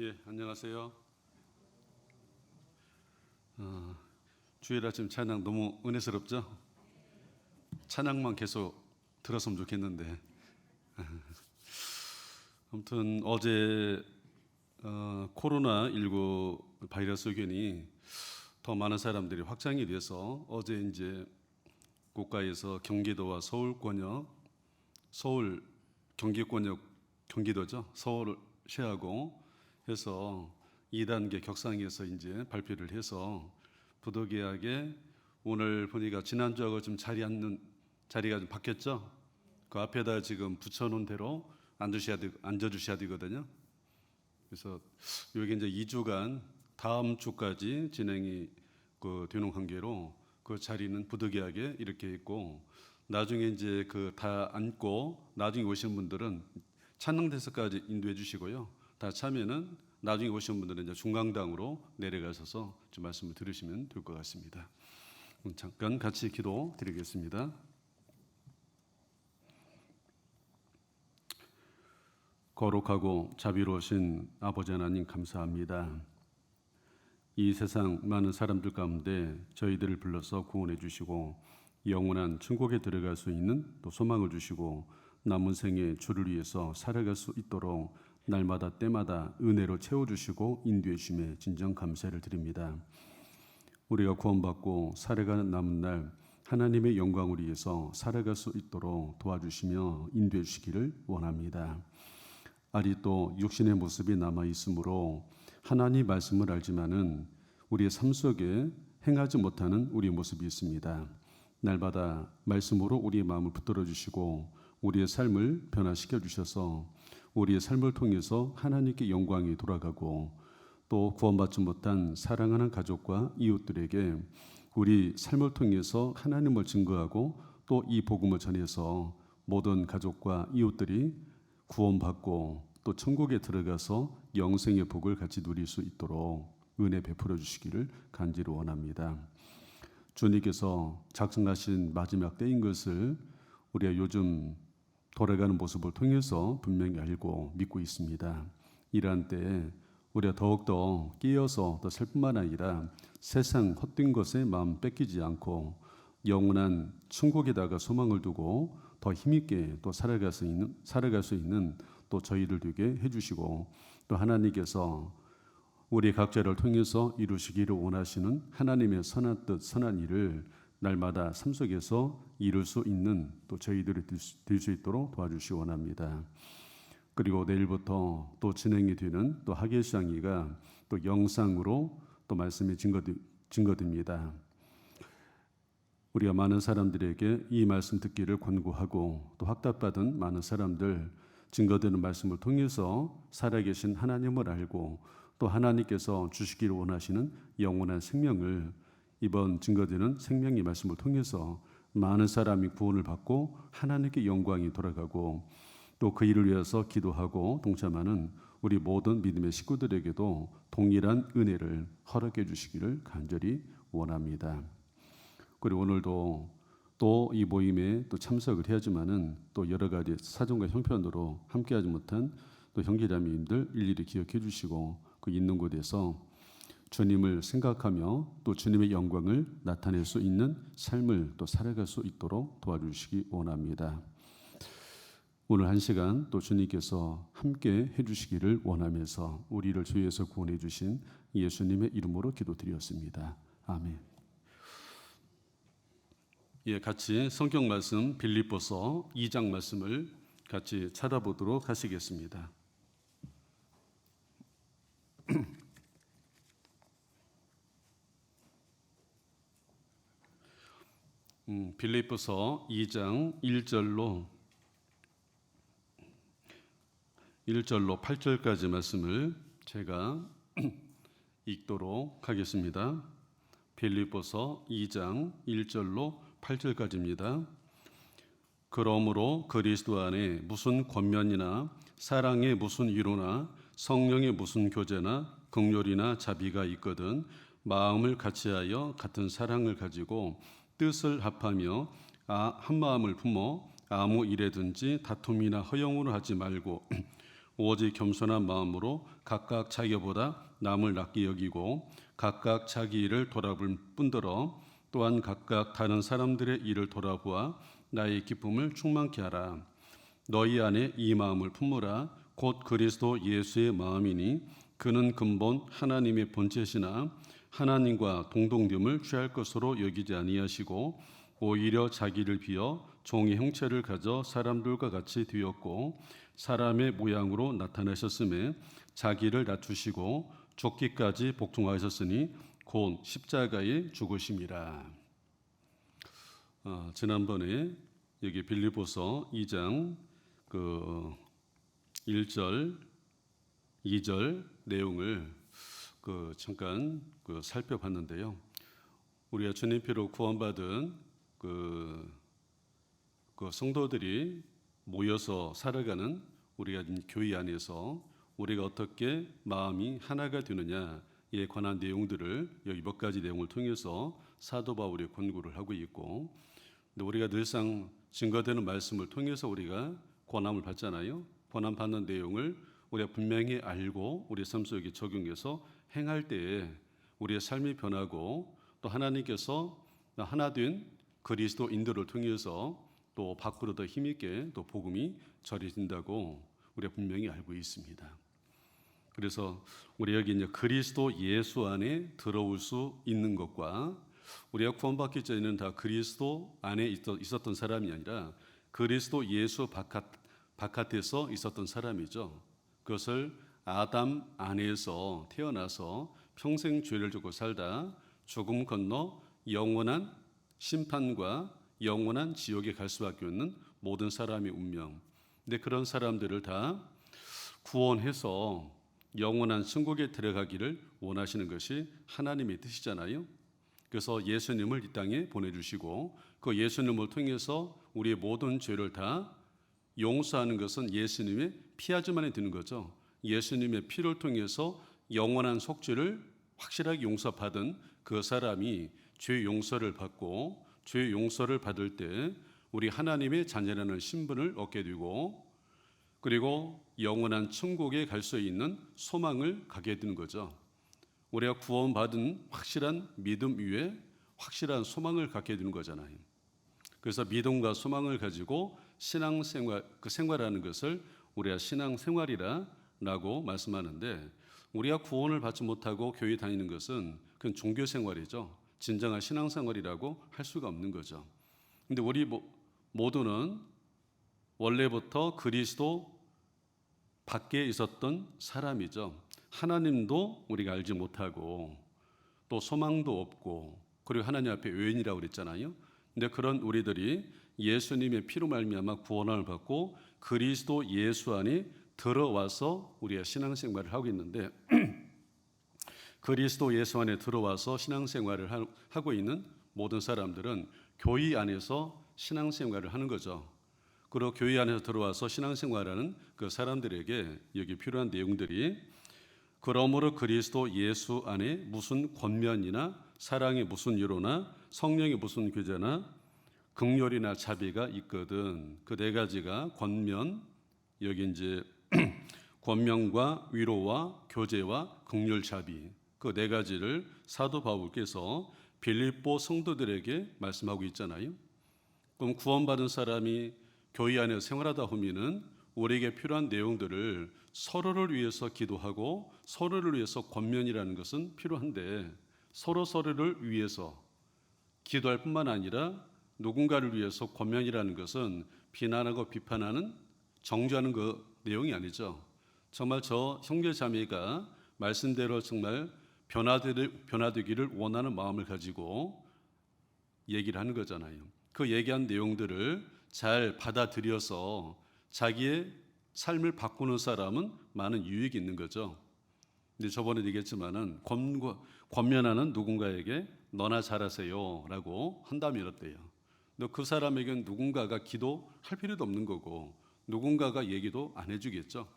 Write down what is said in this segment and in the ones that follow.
예, 안녕하세요. 주일 아침 찬양 너무 은혜스럽죠? 찬양만 계속 들었으면 좋겠는데. 아무튼 어제 코로나19 바이러스 의견이 더 많은 사람들이 확장이 돼서 어제 이제 국가에서 경기도와 서울 경기권역 경기도죠. 서울시하고 해서 2단계 격상에서 이제 발표를 해서 부득이하게 오늘 보니까 지난주하고 좀 자리가 좀 바뀌었죠. 그 앞에다 지금 붙여놓은 대로 앉아주셔야 되거든요. 그래서 여기 이제 2주간 다음 주까지 진행이 되는 관계로 그 자리는 부득이하게 이렇게 있고, 나중에 이제 다 앉고 나중에 오신 분들은 찬양대석까지 인도해 주시고요. 다 참여는 나중에 오신 분들은 이제 중강당으로 내려가셔서 좀 말씀을 들으시면 될 것 같습니다. 잠깐 같이 기도 드리겠습니다. 거룩하고 자비로우신 아버지 하나님 감사합니다. 이 세상 많은 사람들 가운데 저희들을 불러서 구원해 주시고 영원한 천국에 들어갈 수 있는 또 소망을 주시고 남은 생에 주를 위해서 살아갈 수 있도록 날마다 때마다 은혜로 채워주시고 인도해 주심에 진정 감사를 드립니다. 우리가 구원받고 살아가는 남은 날 하나님의 영광을 위해서 살아갈 수 있도록 도와주시며 인도해 주시기를 원합니다. 아직도 육신의 모습이 남아 있으므로 하나님 말씀을 알지만은 우리의 삶 속에 행하지 못하는 우리의 모습이 있습니다. 날마다 말씀으로 우리의 마음을 붙들어 주시고 우리의 삶을 변화시켜 주셔서 우리의 삶을 통해서 하나님께 영광이 돌아가고 또 구원받지 못한 사랑하는 가족과 이웃들에게 우리 삶을 통해서 하나님을 증거하고 또 이 복음을 전해서 모든 가족과 이웃들이 구원받고 또 천국에 들어가서 영생의 복을 같이 누릴 수 있도록 은혜 베풀어 주시기를 간절히 원합니다. 주님께서 작성하신 마지막 때인 것을 우리가 요즘 돌아가는 모습을 통해서 분명히 알고 믿고 있습니다. 이러한 때에 우리가 더욱더 깨어서 더 살 뿐만 아니라 세상 헛된 것에 마음 뺏기지 않고 영원한 천국에다가 소망을 두고 더 힘있게 또 살아갈 수 있는 또 저희들 되게 해주시고, 또 하나님께서 우리 각자를 통해서 이루시기를 원하시는 하나님의 선한 뜻, 선한 일을 날마다 삶 속에서 이룰 수 있는 또 저희들이 될 수 있도록 도와주시기 원합니다. 그리고 내일부터 또 진행이 되는 또 학예수양회가 또 영상으로 또 말씀이 증거됩니다. 우리가 많은 사람들에게 이 말씀 듣기를 권고하고 또 확답받은 많은 사람들 증거되는 말씀을 통해서 살아계신 하나님을 알고 또 하나님께서 주시기를 원하시는 영원한 생명을 이번 증거되는 생명의 말씀을 통해서 많은 사람이 구원을 받고 하나님께 영광이 돌아가고 또 그 일을 위해서 기도하고 동참하는 우리 모든 믿음의 식구들에게도 동일한 은혜를 허락해 주시기를 간절히 원합니다. 그리고 오늘도 또 이 모임에 또 참석을 해야지만은 또 여러 가지 사정과 형편으로 함께하지 못한 또 형제자매님들 일일이 기억해 주시고 그 있는 곳에서 주님을 생각하며 또 주님의 영광을 나타낼 수 있는 삶을 또 살아갈 수 있도록 도와주시기 원합니다. 오늘 한 시간 또 주님께서 함께 해주시기를 원하면서 우리를 주에서 구원해 주신 예수님의 이름으로 기도드렸습니다. 아멘. 예, 같이 성경 말씀 빌립보서 2장 말씀을 같이 찾아보도록 하시겠습니다. 빌립보서 2장 1절로 8절까지 말씀을 제가 읽도록 하겠습니다. 빌립보서 2장 1절로 8절까지입니다. 그러므로 그리스도 안에 무슨 권면이나 사랑의 무슨 위로나 성령의 무슨 교제나 긍휼이나 자비가 있거든 마음을 같이하여 같은 사랑을 가지고 뜻을 합하며 한 마음을 품어 아무 일에든지 다툼이나 허영으로 하지 말고 오직 겸손한 마음으로 각각 자기보다 남을 낫게 여기고 각각 자기 일을 돌아볼 뿐더러 또한 각각 다른 사람들의 일을 돌아보아 나의 기쁨을 충만케 하라. 너희 안에 이 마음을 품으라. 곧 그리스도 예수의 마음이니 그는 근본 하나님의 본체시나 하나님과 동등됨을 취할 것으로 여기지 아니하시고 오히려 자기를 비어 종의 형체를 가져 사람들과 같이 되었고 사람의 모양으로 나타나셨음에 자기를 낮추시고 죽기까지 복종하셨으니 곧 십자가에 죽으심이라. 지난번에 여기 빌립보서 2장 1절, 2절 내용을 잠깐 살펴봤는데요. 우리가 주님 피로 구원받은 성도들이 모여서 살아가는 우리가 교회 안에서 우리가 어떻게 마음이 하나가 되느냐에 관한 내용들을 여기 몇 가지 내용을 통해서 사도 바울이 권고를 하고 있고, 근데 우리가 늘상 증거되는 말씀을 통해서 우리가 권함을 받잖아요. 권함 받는 내용을 우리가 분명히 알고 우리 삶 속에 적용해서 행할 때에 우리의 삶이 변하고 또 하나님께서 하나 된 그리스도인들을 통해서 또 밖으로 더 힘있게 또 복음이 전해진다고 우리가 분명히 알고 있습니다. 그래서 우리 여기 이제 그리스도 예수 안에 들어올 수 있는 것과 우리가 구원받기 전에는 다 그리스도 안에 있었던 사람이 아니라 그리스도 예수 바깥에서 있었던 사람이죠. 그것을 아담 안에서 태어나서 평생 죄를 짓고 살다 죽음 건너 영원한 심판과 영원한 지옥에 갈 수밖에 없는 모든 사람의 운명. 근데 그런 사람들을 다 구원해서 영원한 천국에 들어가기를 원하시는 것이 하나님의 뜻이잖아요. 그래서 예수님을 이 땅에 보내주시고 그 예수님을 통해서 우리의 모든 죄를 다 용서하는 것은 예수님의 피아주만에 드는 거죠. 예수님의 피를 통해서 영원한 속죄를 확실하게 용서받은 그 사람이 죄 용서를 받고 죄 용서를 받을 때 우리 하나님의 자녀라는 신분을 얻게 되고 그리고 영원한 천국에 갈 수 있는 소망을 갖게 되는 거죠. 우리가 구원받은 확실한 믿음 위에 확실한 소망을 갖게 되는 거잖아요. 그래서 믿음과 소망을 가지고 신앙생활, 그 생활하는 것을 우리가 신앙생활이라고 말씀하는데 우리가 구원을 받지 못하고 교회 다니는 것은 그건 종교생활이죠. 진정한 신앙생활이라고 할 수가 없는 거죠. 근데 우리 모두는 원래부터 그리스도 밖에 있었던 사람이죠. 하나님도 우리가 알지 못하고 또 소망도 없고 그리고 하나님 앞에 외인이라고 그랬잖아요. 근데 그런 우리들이 예수님의 피로 말미암아 구원을 받고 그리스도 예수 안에 들어와서 우리가 신앙생활을 하고 있는데 그리스도 예수 안에 들어와서 신앙생활을 하고 있는 모든 사람들은 교회 안에서 신앙생활을 하는 거죠. 그리고 교회 안에서 들어와서 신앙생활하는 그 사람들에게 여기 필요한 내용들이 그러므로 그리스도 예수 안에 무슨 권면이나 사랑의 무슨 위로나 성령의 무슨 교제나 긍휼이나 자비가 있거든. 그 네 가지가 권면, 여기 이제 권면과 위로와 교제와 긍휼 자비 그 네 가지를 사도 바울께서 빌립보 성도들에게 말씀하고 있잖아요. 그럼 구원받은 사람이 교회 안에서 생활하다 보면은 우리에게 필요한 내용들을 서로를 위해서 기도하고 서로를 위해서 권면이라는 것은 필요한데 서로를 위해서 기도할 뿐만 아니라 누군가를 위해서 권면이라는 것은 비난하고 비판하는 정죄하는 그 내용이 아니죠. 정말 저 형제 자매가 말씀대로 정말 변화되기를 원하는 마음을 가지고 얘기를 하는 거잖아요. 그 얘기한 내용들을 잘 받아들여서 자기의 삶을 바꾸는 사람은 많은 유익이 있는 거죠. 근데 저번에 얘기했지만은 권면하는 누군가에게 너나 잘하세요라고 한다면 어때요? 근데 그 사람에게는 누군가가 기도할 필요도 없는 거고 누군가가 얘기도 안 해주겠죠.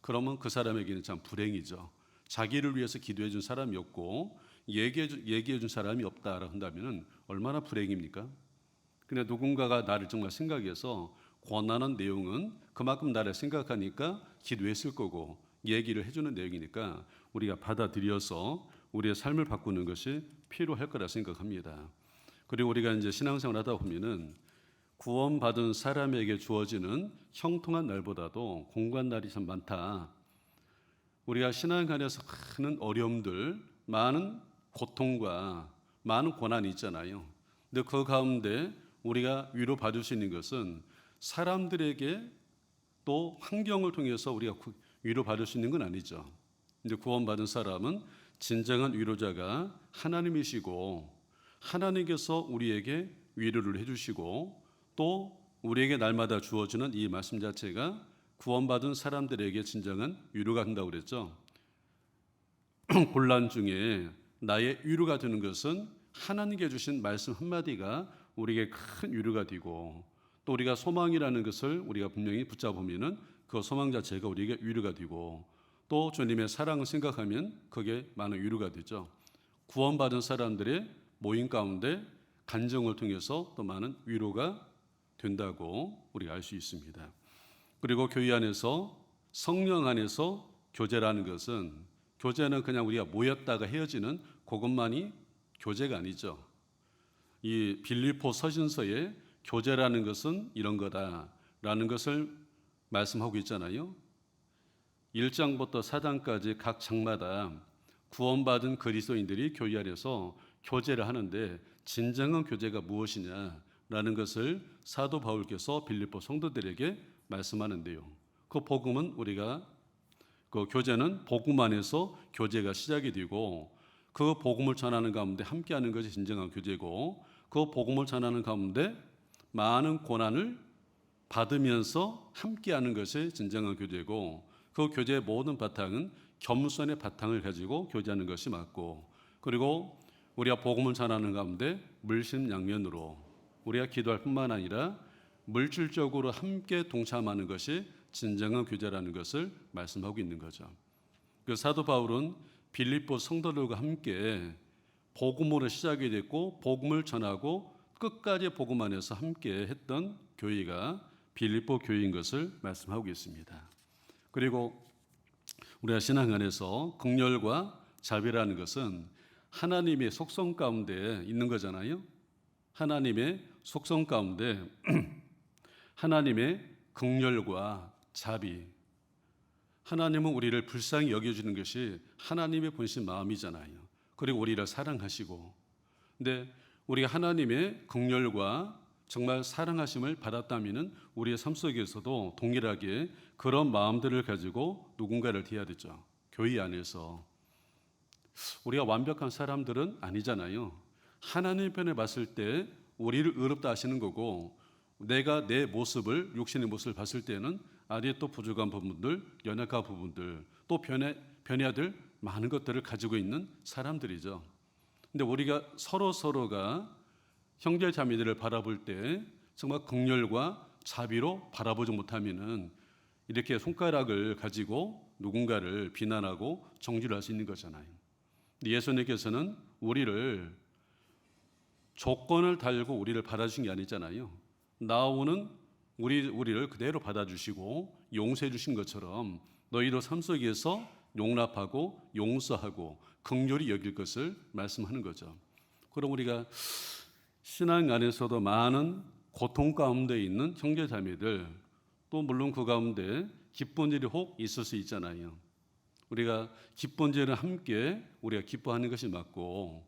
그러면 그 사람에게는 참 불행이죠. 자기를 위해서 기도해 준 사람이 없고 얘기해 준 사람이 없다라고 한다면 얼마나 불행입니까? 근데 누군가가 나를 정말 생각해서 권하는 내용은 그만큼 나를 생각하니까 기도했을 거고 얘기를 해주는 내용이니까 우리가 받아들여서 우리의 삶을 바꾸는 것이 필요할 거라 생각합니다. 그리고 우리가 이제 신앙생활 하다 보면은 구원받은 사람에게 주어지는 형통한 날보다도 공고한 날이 참 많다. 우리가 신앙 안에서 많은 어려움들, 많은 고통과 많은 고난이 있잖아요. 근데 그 가운데 우리가 위로받을 수 있는 것은 사람들에게 또 환경을 통해서 우리가 위로받을 수 있는 건 아니죠. 이제 구원받은 사람은 진정한 위로자가 하나님이시고 하나님께서 우리에게 위로를 해주시고 또 우리에게 날마다 주어지는 이 말씀 자체가 구원받은 사람들에게 진정한 위로가 된다고 그랬죠. 곤란 중에 나의 위로가 되는 것은 하나님께 주신 말씀 한마디가 우리에게 큰 위로가 되고 또 우리가 소망이라는 것을 우리가 분명히 붙잡으면은 그 소망 자체가 우리에게 위로가 되고 또 주님의 사랑을 생각하면 그게 많은 위로가 되죠. 구원받은 사람들의 모임 가운데 간증을 통해서 또 많은 위로가 된다고 우리가 알 수 있습니다. 그리고 교회 안에서 성령 안에서 교제라는 것은 교제는 그냥 우리가 모였다가 헤어지는 그것만이 교제가 아니죠. 이 빌립보 서신서에 교제라는 것은 이런 거다라는 것을 말씀하고 있잖아요. 1장부터 4장까지 각 장마다 구원받은 그리스도인들이 교회 안에서 교제를 하는데 진정한 교제가 무엇이냐라는 것을 사도 바울께서 빌립보 성도들에게 말씀하는데요. 그 복음은 우리가 그 교제는 복음 안에서 교제가 시작이 되고 그 복음을 전하는 가운데 함께하는 것이 진정한 교제고 그 복음을 전하는 가운데 많은 고난을 받으면서 함께하는 것이 진정한 교제고 그 교제의 모든 바탕은 겸손의 바탕을 가지고 교제하는 것이 맞고 그리고 우리가 복음을 전하는 가운데 물심양면으로 우리가 기도할 뿐만 아니라 물질적으로 함께 동참하는 것이 진정한 교제라는 것을 말씀하고 있는 거죠. 그 사도 바울은 빌립보 성도들과 함께 복음으로 시작이 됐고 복음을 전하고 끝까지 복음 안에서 함께 했던 교회가 빌립보 교회인 것을 말씀하고 있습니다. 그리고 우리가 신앙 안에서 긍휼과 자비라는 것은 하나님의 속성 가운데 있는 거잖아요. 하나님의 속성 가운데 하나님의 긍휼과 자비. 하나님은 우리를 불쌍히 여겨주는 것이 하나님의 본신 마음이잖아요. 그리고 우리를 사랑하시고. 근데 우리가 하나님의 긍휼과 정말 사랑하심을 받았다면 우리의 삶 속에서도 동일하게 그런 마음들을 가지고 누군가를 대해야 되죠. 교회 안에서. 우리가 완벽한 사람들은 아니잖아요. 하나님 편에 봤을 때 우리를 의롭다 하시는 거고 내가 내 모습을 육신의 모습을 봤을 때는 아직 또 부족한 부분들, 연약한 부분들, 또 변해야 될 많은 것들을 가지고 있는 사람들이죠. 근데 우리가 서로가 형제 자매들을 바라볼 때 정말 긍휼과 자비로 바라보지 못하면은 이렇게 손가락을 가지고 누군가를 비난하고 정죄를 할 수 있는 거잖아요. 근데 예수님께서는 우리를 조건을 달고 우리를 받아주신 게 아니잖아요. 나오는 우리를 그대로 받아주시고 용서해 주신 것처럼 너희도 삶 속에서 용납하고 용서하고 긍휼히 여길 것을 말씀하는 거죠. 그럼 우리가 신앙 안에서도 많은 고통 가운데 있는 형제 자매들 또 물론 그 가운데 기쁜 일이 혹 있을 수 있잖아요. 우리가 기쁜 일을 함께 우리가 기뻐하는 것이 맞고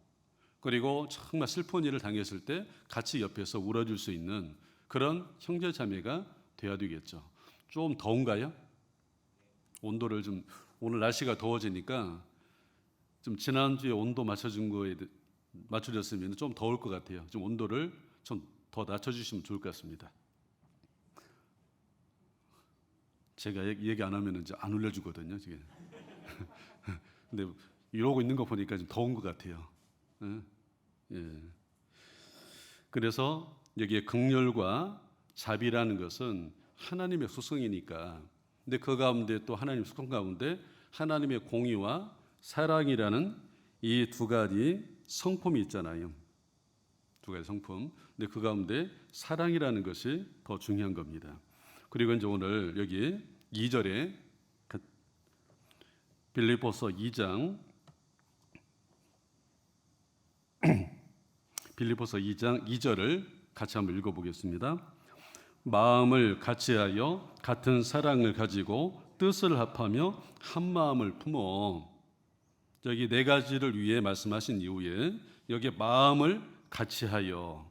그리고 정말 슬픈 일을 당했을 때 같이 옆에서 울어줄 수 있는 그런 형제 자매가 돼야 되겠죠. 좀 더운가요? 온도를 좀 오늘 날씨가 더워지니까 좀 지난주에 온도 맞춰준 거에 맞춰졌으면 좀 더울 것 같아요. 좀 온도를 좀 더 낮춰주시면 좋을 것 같습니다. 제가 얘기 안 하면 이제 안 올려주거든요. 지금. 근데 이러고 있는 거 보니까 좀 더운 것 같아요. 예. 그래서 여기에 긍휼과 자비라는 것은 하나님의 속성이니까. 근데 그 가운데 또 하나님의 속성 가운데 하나님의 공의와 사랑이라는 이 두 가지 성품이 있잖아요. 두 가지 성품. 근데 그 가운데 사랑이라는 것이 더 중요한 겁니다. 그리고 이제 오늘 여기 2절에 빌립보서 2장 2절을 같이 한번 읽어보겠습니다. 마음을 같이하여 같은 사랑을 가지고 뜻을 합하며 한 마음을 품어. 여기 네 가지를 위해 말씀하신 이후에 여기 마음을 같이하여,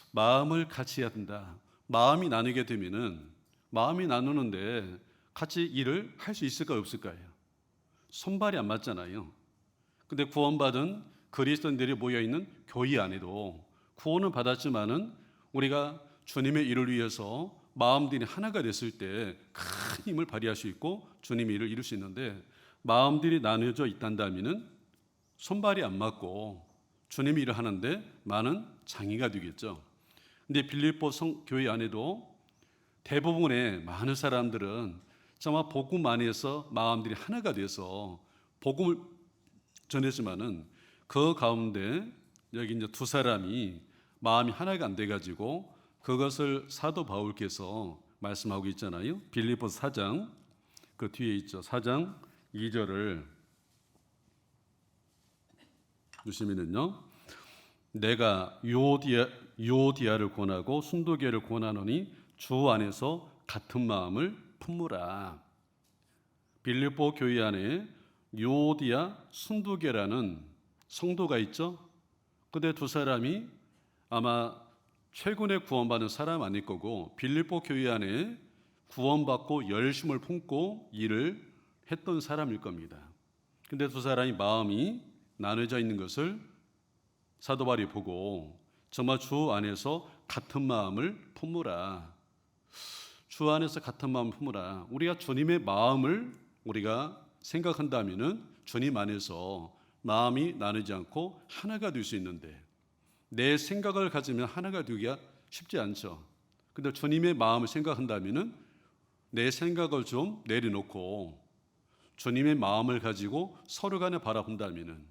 마음을 같이 해야 된다. 마음이 나누게 되면은 마음이 나누는데 같이 일을 할 수 있을까요, 없을까요? 손발이 안 맞잖아요. 근데 구원받은 그리스도인들이 모여 있는 교회 안에도 구원을 받았지만은 우리가 주님의 일을 위해서 마음들이 하나가 됐을 때 큰 힘을 발휘할 수 있고 주님의 일을 이룰 수 있는데, 마음들이 나눠져 있단다면은 손발이 안 맞고 주님의 일을 하는데 많은 장애가 되겠죠. 근데 빌립보 교회 안에도 대부분의 많은 사람들은 정말 복음 안에서 마음들이 하나가 돼서 복음을 전했지만은 그 가운데 여기 이제 두 사람이 마음이 하나가 안 돼가지고 그것을 사도 바울께서 말씀하고 있잖아요. 빌립보서 4장 그 뒤에 있죠. 4장 2절을 보시면은요, 내가 유오디아를 권하고 순도계를 권하노니 주 안에서 같은 마음을 품으라. 빌립보 교회 안에 유오디아, 순도계라는 성도가 있죠. 근데 두 사람이 아마 최근에 구원받은 사람 아닐 거고 빌립보 교회 안에 구원받고 열심을 품고 일을 했던 사람일 겁니다. 근데 두 사람이 마음이 나눠져 있는 것을 사도 바울이 보고 정말 주 안에서 같은 마음을 품으라. 주 안에서 같은 마음을 품으라. 우리가 주님의 마음을 우리가 생각한다면은 주님 안에서 마음이 나누지 않고 하나가 될 수 있는데, 내 생각을 가지면 하나가 되기가 쉽지 않죠. 근데 주님의 마음을 생각한다면은 내 생각을 좀 내려놓고 주님의 마음을 가지고 서로 간에 바라본다면은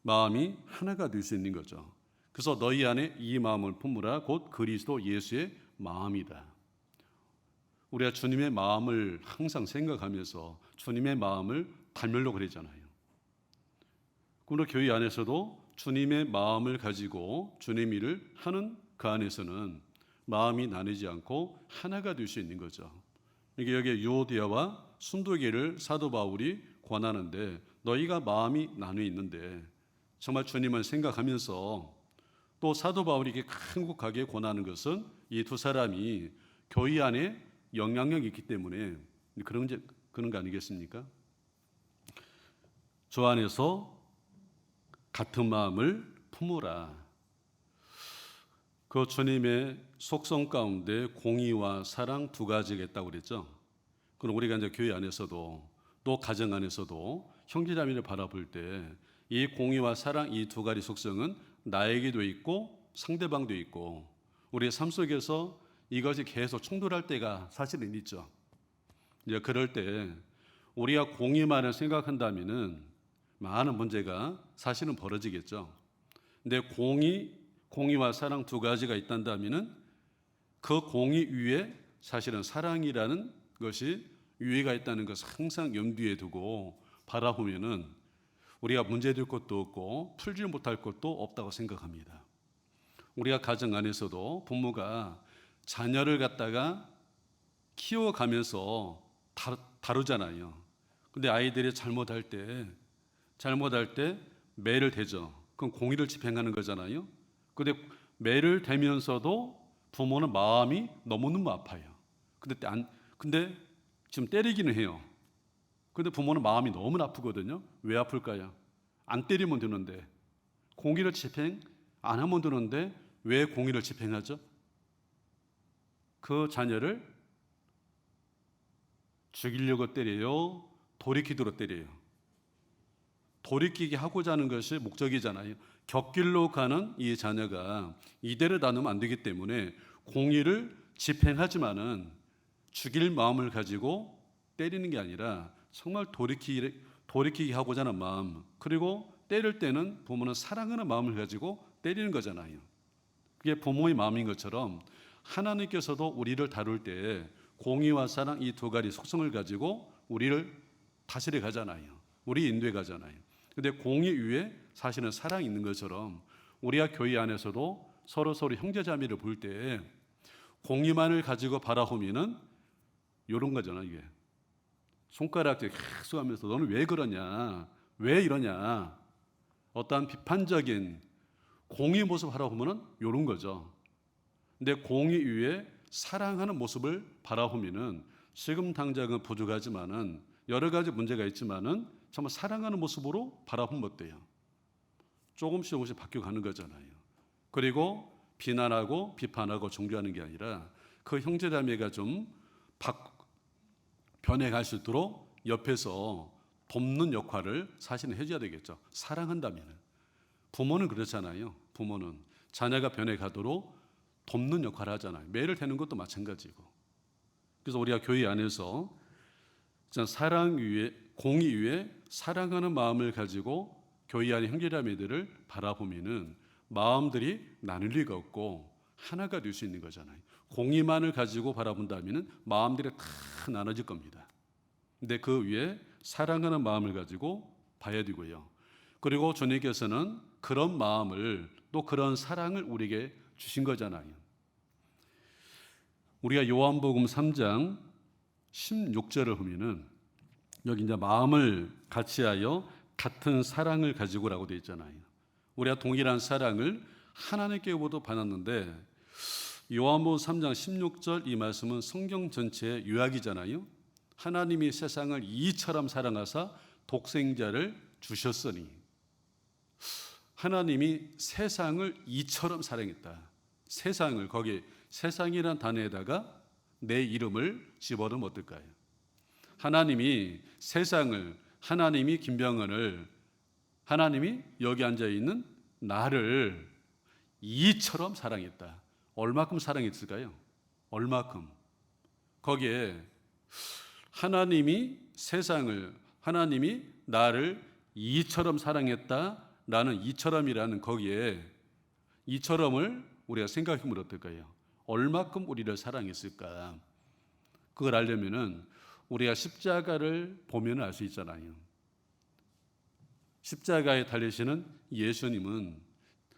마음이 하나가 될 수 있는 거죠. 그래서 너희 안에 이 마음을 품으라. 곧 그리스도 예수의 마음이다. 우리가 주님의 마음을 항상 생각하면서 주님의 마음을 닮으려고 그러잖아요. 그러나 교회 안에서도 주님의 마음을 가지고 주님 일을 하는 그 안에서는 마음이 나누지 않고 하나가 될 수 있는 거죠. 이게 여기 유오디아와 순도계를 사도 바울이 권하는데, 너희가 마음이 나누어 있는데 정말 주님을 생각하면서, 또 사도 바울이 이렇게 강력하게 권하는 것은 이 두 사람이 교회 안에 영향력이 있기 때문에 그런 거 아니겠습니까? 주 안에서 같은 마음을 품으라. 그 주님의 속성 가운데 공의와 사랑 두 가지가 있다고 그랬죠. 그럼 우리가 이제 교회 안에서도 또 가정 안에서도 형제자매를 바라볼 때 이 공의와 사랑, 이 두 가지 속성은 나에게도 있고 상대방도 있고 우리의 삶 속에서 이것이 계속 충돌할 때가 사실은 있죠. 이제 그럴 때 우리가 공의만을 생각한다면은 많은 문제가 사실은 벌어지겠죠. 근데 공의와 사랑 두 가지가 있단다면은 그 공의 위에 사실은 사랑이라는 것이 위에가 있다는 것을 항상 염두에 두고 바라보면은 우리가 문제될 것도 없고 풀지 못할 것도 없다고 생각합니다. 우리가 가정 안에서도 부모가 자녀를 갖다가 키워가면서 다루잖아요. 근데 아이들이 잘못할 때 매를 대죠. 그럼 공의를 집행하는 거잖아요. 근데 매를 대면서도 부모는 마음이 너무너무 아파요. 근데 지금 때리기는 해요. 근데 부모는 마음이 너무 아프거든요. 왜 아플까요? 안 때리면 되는데, 공의를 집행 안 하면 되는데 왜 공의를 집행하죠? 그 자녀를 죽이려고 때려요? 돌이키도록 때려요? 돌이키게 하고자 하는 것이 목적이잖아요. 곁길로 가는 이 자녀가 이대로 나누면 안 되기 때문에 공의를 집행하지만은 죽일 마음을 가지고 때리는 게 아니라 정말 돌이키게 하고자 하는 마음, 그리고 때릴 때는 부모는 사랑하는 마음을 가지고 때리는 거잖아요. 그게 부모의 마음인 것처럼 하나님께서도 우리를 다룰 때 공의와 사랑 이 두 가지 속성을 가지고 우리를 다스려 가잖아요. 우리 인도해 가잖아요. 근데 공의 위에 사실은 사랑이 있는 것처럼 우리가 교회 안에서도 서로 형제자매를 볼 때 공의만을 가지고 바라보면은 이런 거잖아. 이게 손가락질 계속 하면서 너는 왜 그러냐, 왜 이러냐, 어떠한 비판적인 공의 모습 바라보면은 이런 거죠. 근데 공의 위에 사랑하는 모습을 바라보면은 지금 당장은 부족하지만은 여러 가지 문제가 있지만은 정말 사랑하는 모습으로 바라보면 어때요? 조금씩 바뀌어가는 거잖아요. 그리고 비난하고 비판하고 종교하는 게 아니라 그 형제자매가 좀 변해갈 수 있도록 옆에서 돕는 역할을 사실은 해줘야 되겠죠. 사랑한다면. 부모는 그렇잖아요. 부모는 자녀가 변해가도록 돕는 역할을 하잖아요. 매를 대는 것도 마찬가지고. 그래서 우리가 교회 안에서 사랑 위에, 공의 위에 사랑하는 마음을 가지고 교회 안의 형제자매들을 바라보면은 마음들이 나눌 리가 없고 하나가 될 수 있는 거잖아요. 공의만을 가지고 바라본다면은 마음들이 다 나눠질 겁니다. 근데 그 위에 사랑하는 마음을 가지고 봐야 되고요. 그리고 주님께서는 그런 마음을 또 그런 사랑을 우리에게 주신 거잖아요. 우리가 요한복음 3장 16절을 보면은 여기 이제 마음을 같이하여 같은 사랑을 가지고라고 되어 있잖아요. 우리가 동일한 사랑을 하나님께로부터 받았는데 요한복음 3장 16절 이 말씀은 성경 전체의 요약이잖아요. 하나님이 세상을 이처럼 사랑하사 독생자를 주셨으니, 하나님이 세상을 이처럼 사랑했다. 세상을, 거기 세상이란 단어에다가 내 이름을 집어넣으면 어떨까요? 하나님이 세상을, 하나님이 김병헌을, 하나님이 여기 앉아있는 나를 이처럼 사랑했다. 얼마큼 사랑했을까요? 얼마큼? 거기에 하나님이 세상을, 하나님이 나를 이처럼 사랑했다라는 이처럼이라는 거기에 이처럼을 우리가 생각해보면 어떨까요? 얼마큼 우리를 사랑했을까? 그걸 알려면은 우리가 십자가를 보면 알 수 있잖아요. 십자가에 달리시는 예수님은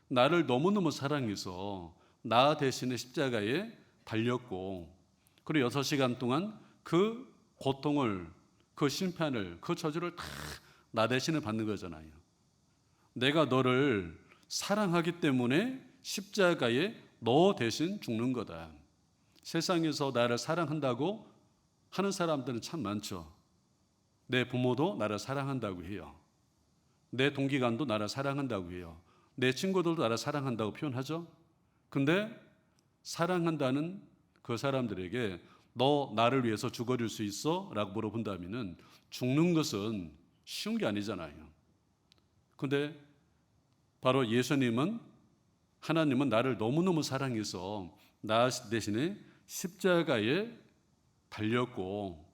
나를 너무너무 사랑해서 나 대신에 십자가에 달렸고, 그리고 6시간 동안 그 고통을, 그 심판을, 그 저주를 다 나 대신에 받는 거잖아요. 내가 너를 사랑하기 때문에 십자가에 너 대신 죽는 거다. 세상에서 나를 사랑한다고 하는 사람들은 참 많죠. 내 부모도 나를 사랑한다고 해요. 내 동기간도 나를 사랑한다고 해요. 내 친구들도 나를 사랑한다고 표현하죠. 근데 사랑한다는 그 사람들에게 너 나를 위해서 죽어줄 수 있어? 라고 물어본다면 죽는 것은 쉬운 게 아니잖아요. 근데 바로 예수님은, 하나님은 나를 너무너무 사랑해서 나 대신에 십자가에 달렸고,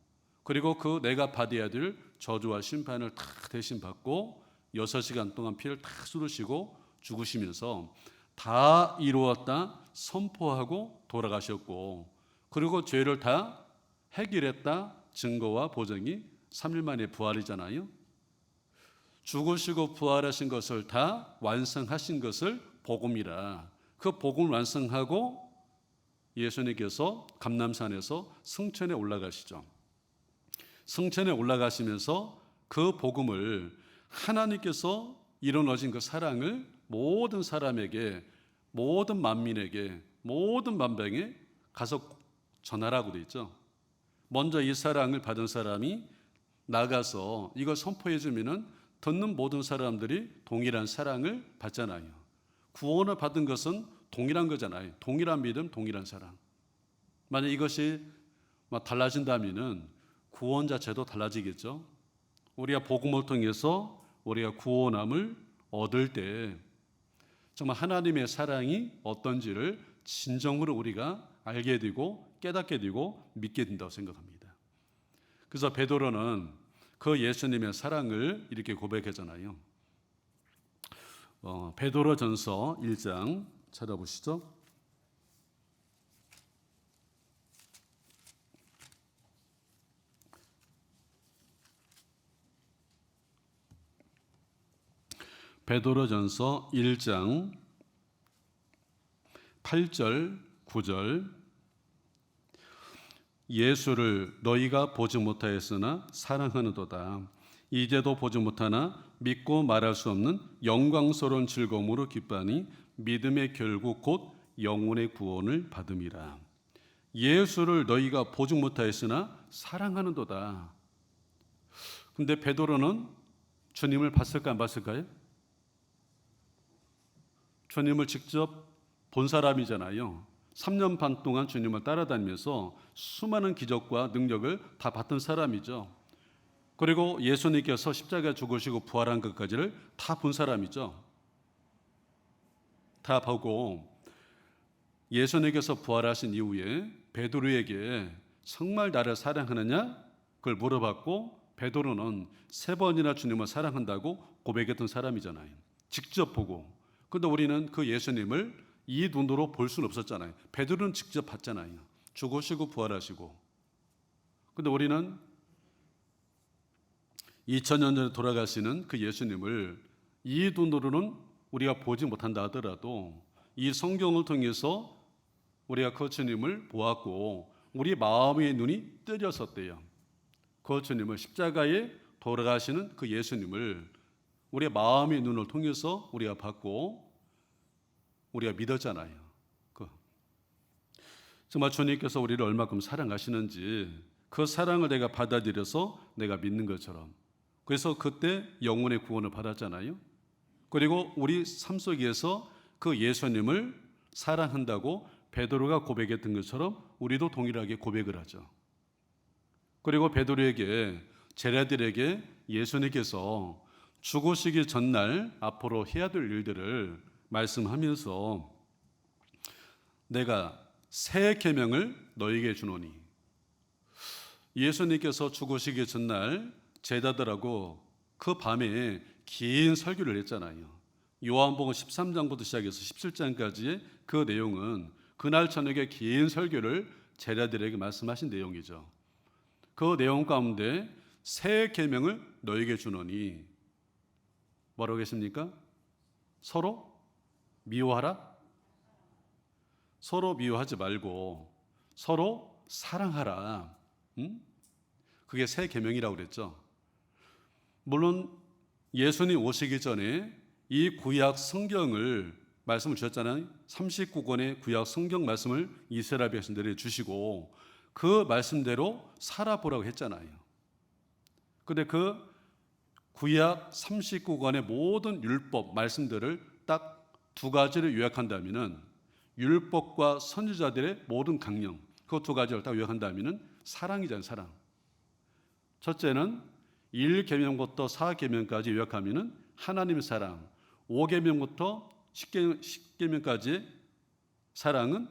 그리고 그 내가 받아야 될 저주와 심판을 다 대신 받고 6시간 동안 피를 다 쏟으시고 죽으시면서 다 이루었다 선포하고 돌아가셨고, 그리고 죄를 다 해결했다 증거와 보증이 3일 만에 부활이잖아요. 죽으시고 부활하신 것을 다 완성하신 것을 복음이라. 그 복음을 완성하고 예수님께서 감람산에서 승천에 올라가시죠. 승천에 올라가시면서 그 복음을, 하나님께서 이루어진 그 사랑을 모든 사람에게, 모든 만민에게, 모든 만병에 가서 전하라고 되어 있죠. 먼저 이 사랑을 받은 사람이 나가서 이걸 선포해 주면은 듣는 모든 사람들이 동일한 사랑을 받잖아요. 구원을 받은 것은 동일한 거잖아요. 동일한 믿음, 동일한 사랑. 만약 이것이 달라진다면은 구원 자체도 달라지겠죠. 우리가 복음을 통해서 우리가 구원함을 얻을 때 정말 하나님의 사랑이 어떤지를 진정으로 우리가 알게 되고 깨닫게 되고 믿게 된다고 생각합니다. 그래서 베드로는 그 예수님의 사랑을 이렇게 고백하잖아요. 베드로전서 1장 찾아보시죠. 베드로전서 1장 8절 9절 예수를 너희가 보지 못하였으나 사랑하는도다. 이제도 보지 못하나 믿고 말할 수 없는 영광스러운 즐거움으로 기뻐하니 믿음의 결국 곧 영혼의 구원을 받음이라. 예수를 너희가 보지 못하였으나 사랑하는도다. 근데 베드로는 주님을 봤을까 안 봤을까요? 주님을 직접 본 사람이잖아요. 3년 반 동안 주님을 따라다니면서 수많은 기적과 능력을 다 봤던 사람이죠. 그리고 예수님께서 십자가에 죽으시고 부활한 것까지를 다 본 사람이죠. 다 보고 예수님께서 부활하신 이후에 베드로에게 정말 나를 사랑하느냐? 그걸 물어봤고 베드로는 3번이나 주님을 사랑한다고 고백했던 사람이잖아요. 직접 보고. 그런데 우리는 그 예수님을 이 눈으로 볼 수는 없었잖아요. 베드로는 직접 봤잖아요. 죽으시고 부활하시고. 그런데 우리는 2000년 전에 돌아가시는 그 예수님을 이 눈으로는 우리가 보지 못한다 하더라도 이 성경을 통해서 우리가 그 주님을 보았고 우리 마음의 눈이 뜨렸었대요. 그 주님을 십자가에 돌아가시는 그 예수님을 우리의 마음의 눈을 통해서 우리가 봤고 우리가 믿었잖아요. 정말 주님께서 우리를 얼마큼 사랑하시는지 그 사랑을 내가 받아들여서 내가 믿는 것처럼 그래서 그때 영혼의 구원을 받았잖아요. 그리고 우리 삶 속에서 그 예수님을 사랑한다고 베드로가 고백했던 것처럼 우리도 동일하게 고백을 하죠. 그리고 베드로에게 제자들에게 예수님께서 죽으시기 전날 앞으로 해야 될 일들을 말씀하면서 내가 새 계명을 너희에게 주노니 예수님께서 죽으시기 전날 제자들하고 그 밤에 긴 설교를 했잖아요. 요한복음 13장부터 시작해서 17장까지의 그 내용은 그날 저녁에 긴 설교를 제자들에게 말씀하신 내용이죠. 그 내용 가운데 새 계명을 너희에게 주노니 뭐라고 했습니까? 서로 미워하라? 서로 미워하지 말고 서로 사랑하라. 그게 새 계명이라고 그랬죠. 물론 예수님 오시기 전에 이 구약 성경을 말씀을 주셨잖아요. 39권의 구약 성경 말씀을 이스라엘 백성들에게 주시고 그 말씀대로 살아보라고 했잖아요. 그런데 그 구약 39권의 모든 율법 말씀들을 딱 2가지를 요약한다면은 율법과 선지자들의 모든 강령 그 2가지를 딱 요약한다면은 사랑이잖아요. 사랑. 첫째는 1계명부터 4계명까지 요약하면은 하나님의 사랑, 5계명부터 10계명까지의 사랑은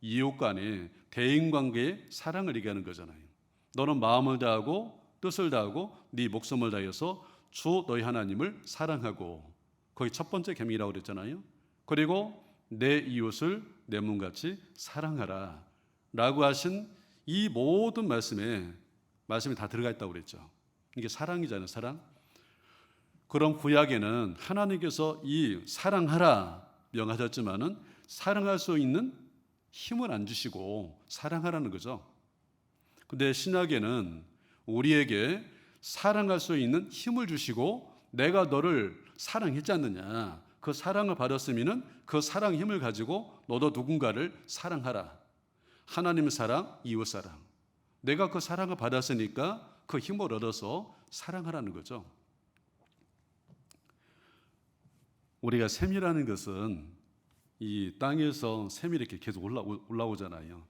이웃 간의 대인관계의 사랑을 얘기하는 거잖아요. 너는 마음을 다하고 뜻을 다하고 네 목숨을 다해서 주 너희 하나님을 사랑하고 거기 첫 번째 계명이라고 그랬잖아요. 그리고 내 이웃을 내 몸같이 사랑하라 라고 하신 이 모든 말씀이 다 들어가 있다고 그랬죠. 이게 사랑이잖아요. 사랑. 그럼 구약에는 하나님께서 이 사랑하라 명하셨지만은 사랑할 수 있는 힘을 안 주시고 사랑하라는 거죠. 근데 신약에는 우리에게 사랑할 수 있는 힘을 주시고 내가 너를 사랑했지 않느냐. 그 사랑을 받았으면은 그 사랑 힘을 가지고 너도 누군가를 사랑하라. 하나님의 사랑, 이웃 사랑. 내가 그 사랑을 받았으니까 그 힘을 얻어서 사랑하라는 거죠. 우리가 샘이라는 것은 이 땅에서 샘이 이렇게 계속 올라오잖아요.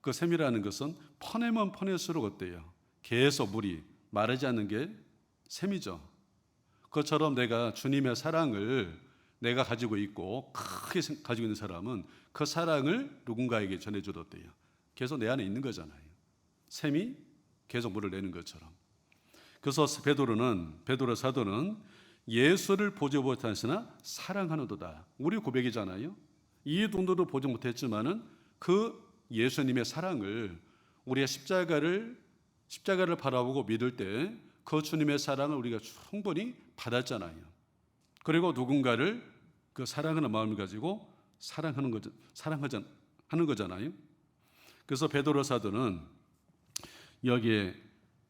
그 샘이라는 것은 퍼내면 퍼낼수록 어때요? 계속 물이 마르지 않는 게 샘이죠. 그것처럼 내가 주님의 사랑을 내가 가지고 있고 크게 가지고 있는 사람은 그 사랑을 누군가에게 전해줘도 어때요? 계속 내 안에 있는 거잖아요. 샘이 계속 물을 내는 것처럼. 그래서 베드로 사도는 예수를 보지 못하시나 사랑하는도다. 우리 고백이잖아요. 이 눈으로 보지 못했지만은 그 예수님의 사랑을 우리가 십자가를 바라보고 믿을 때 그 주님의 사랑을 우리가 충분히 받았잖아요. 그리고 누군가를 그 사랑하는 마음을 가지고 하는 거잖아요. 그래서 베드로 사도는 여기에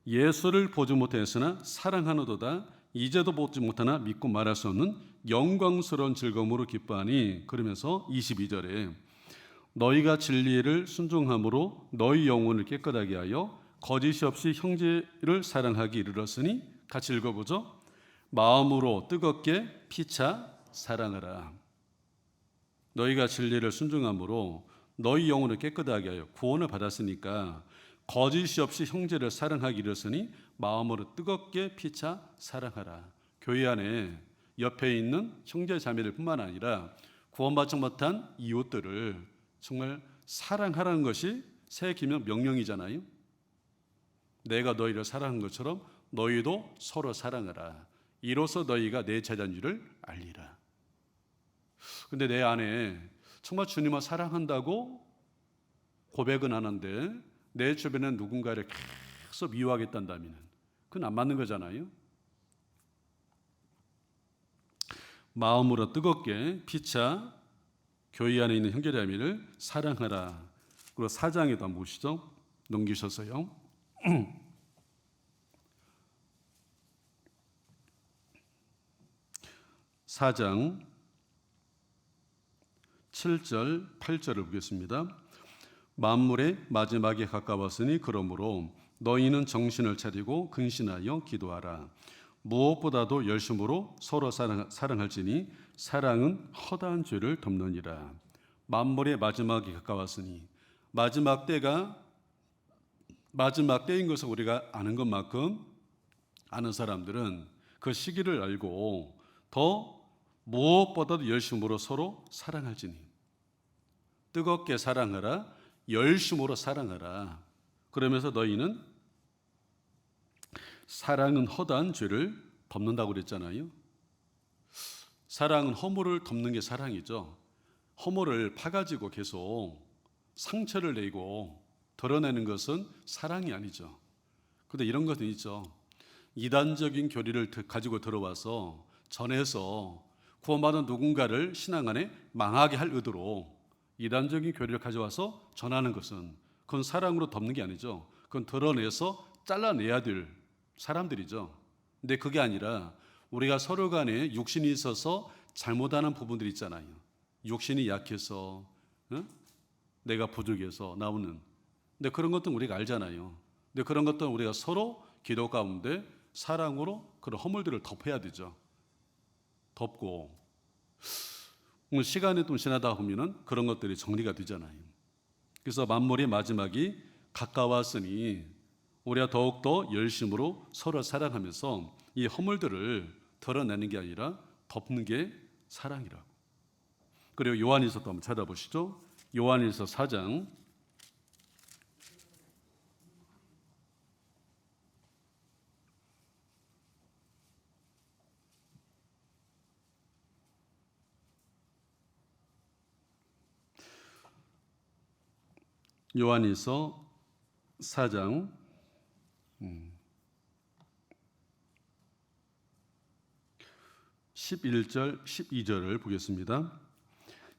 예수를 보지 못하였으나 사랑하노도다 이제도 보지 못하나 믿고 말할 수 없는 영광스러운 즐거움으로 기뻐하니, 그러면서 22절에 너희가 진리를 순종함으로 너희 영혼을 깨끗하게 하여 거짓이 없이 형제를 사랑하기 이르렀으니, 같이 읽어보죠. 마음으로 뜨겁게 피차 사랑하라. 너희가 진리를 순종함으로 너희 영혼을 깨끗하게 하여, 구원을 받았으니까 거짓이 없이 형제를 사랑하기 이르렀으니 마음으로 뜨겁게 피차 사랑하라. 교회 안에 옆에 있는 형제 자매들 뿐만 아니라 구원받지 못한 이웃들을 정말 사랑하라는 것이 새 계명 명령이잖아요. 내가 너희를 사랑한 것처럼 너희도 서로 사랑하라. 이로써 너희가 내 제자인 줄을 알리라. 근데 내 안에 정말 주님을 사랑한다고 고백은 하는데 내 주변에 누군가를 계속 미워하겠다면 그건 안 맞는 거잖아요. 마음으로 뜨겁게 피차 교회 안에 있는 형제자매를 사랑하라. 그리고 4장에도 한번 보시죠. 넘기셔서요. 4장 7절 8절을 보겠습니다. 만물의 마지막에 가까웠으니 그러므로 너희는 정신을 차리고 근신하여 기도하라. 무엇보다도 열심으로 서로 사랑할지니 사랑은 허다한 죄를 덮느니라. 만물의 마지막이 가까웠으니, 마지막 때인 것을 우리가 아는 것만큼 아는 사람들은 그 시기를 알고 더 무엇보다도 열심으로 서로 사랑할지니, 뜨겁게 사랑하라, 열심으로 사랑하라. 그러면서 너희는 사랑은 허다한 죄를 덮는다고 그랬잖아요. 사랑은 허물을 덮는 게 사랑이죠. 허물을 파가지고 계속 상처를 내고 드러내는 것은 사랑이 아니죠. 그런데 이런 것은 있죠. 이단적인 교리를 가지고 들어와서 전해서 구원받은 누군가를 신앙 안에 망하게 할 의도로 이단적인 교리를 가져와서 전하는 것은, 그건 사랑으로 덮는 게 아니죠. 그건 드러내서 잘라내야 될 사람들이죠. 근데 그게 아니라 우리가 서로 간에 육신이 있어서 잘못하는 부분들이 있잖아요. 육신이 약해서, 내가 부족해서 나오는. 근데 그런 것들은 우리가 알잖아요. 근데 그런 것들은 우리가 서로 기도 가운데 사랑으로 그런 허물들을 덮어야 되죠. 덮고 시간이 좀 지나다 보면은 그런 것들이 정리가 되잖아요. 그래서 만물의 마지막이 가까웠으니 우리가 더욱더 열심으로 서로 사랑하면서 이 허물들을 드러내는 게 아니라 덮는 게 사랑이라고. 그리고 요한일서도 한번 찾아보시죠. 요한일서 4장 11절 12절을 보겠습니다.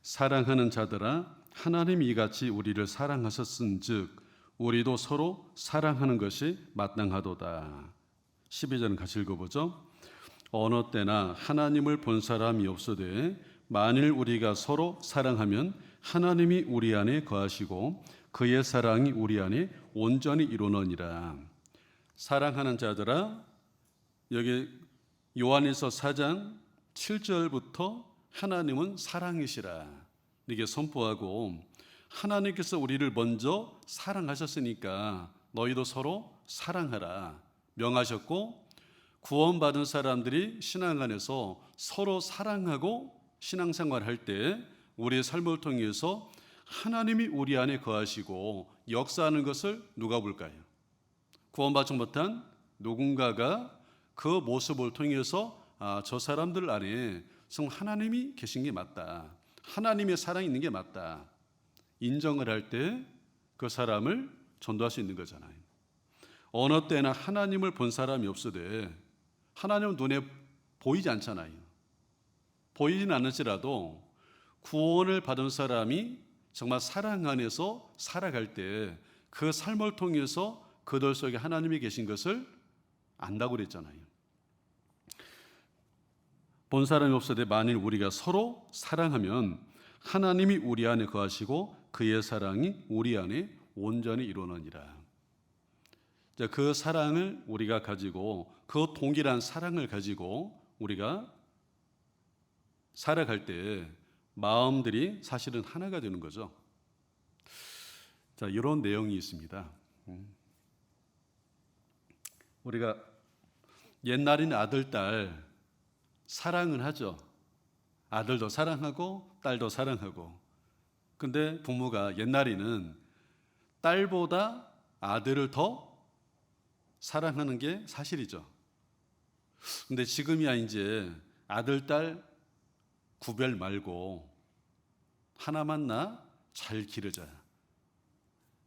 사랑하는 자들아, 하나님이 이같이 우리를 사랑하셨은즉 우리도 서로 사랑하는 것이 마땅하도다. 12절은 같이 읽어보죠. 어느 때나 하나님을 본 사람이 없으되 만일 우리가 서로 사랑하면 하나님이 우리 안에 거하시고 그의 사랑이 우리 안에 온전히 이루느니라. 사랑하는 자들아, 여기 요한일서 4장 7절부터 하나님은 사랑이시라 이렇게 선포하고, 하나님께서 우리를 먼저 사랑하셨으니까 너희도 서로 사랑하라 명하셨고, 구원받은 사람들이 신앙 안에서 서로 사랑하고 신앙생활할 때 우리의 삶을 통해서 하나님이 우리 안에 거하시고 역사하는 것을 누가 볼까요? 구원받지 못한 누군가가 그 모습을 통해서 저 사람들 안에 정말 하나님이 계신 게 맞다, 하나님의 사랑이 있는 게 맞다 인정을 할 때 그 사람을 전도할 수 있는 거잖아요. 어느 때나 하나님을 본 사람이 없으되, 하나님은 눈에 보이지 않잖아요. 보이진 않을지라도 구원을 받은 사람이 정말 사랑 안에서 살아갈 때 그 삶을 통해서 그들 속에 하나님이 계신 것을 안다고 그랬잖아요. 본 사람이 없어도 만일 우리가 서로 사랑하면 하나님이 우리 안에 거하시고 그의 사랑이 우리 안에 온전히 이루어지니라. 그 사랑을 우리가 가지고 그 동일한 사랑을 가지고 우리가 살아갈 때 마음들이 사실은 하나가 되는 거죠. 자, 이런 내용이 있습니다. 우리가 옛날에는 아들, 딸 사랑을 하죠. 아들도 사랑하고 딸도 사랑하고. 근데 부모가 옛날에는 딸보다 아들을 더 사랑하는 게 사실이죠. 근데 지금이야 이제 아들, 딸 구별 말고 하나만 낳아 잘 기르자.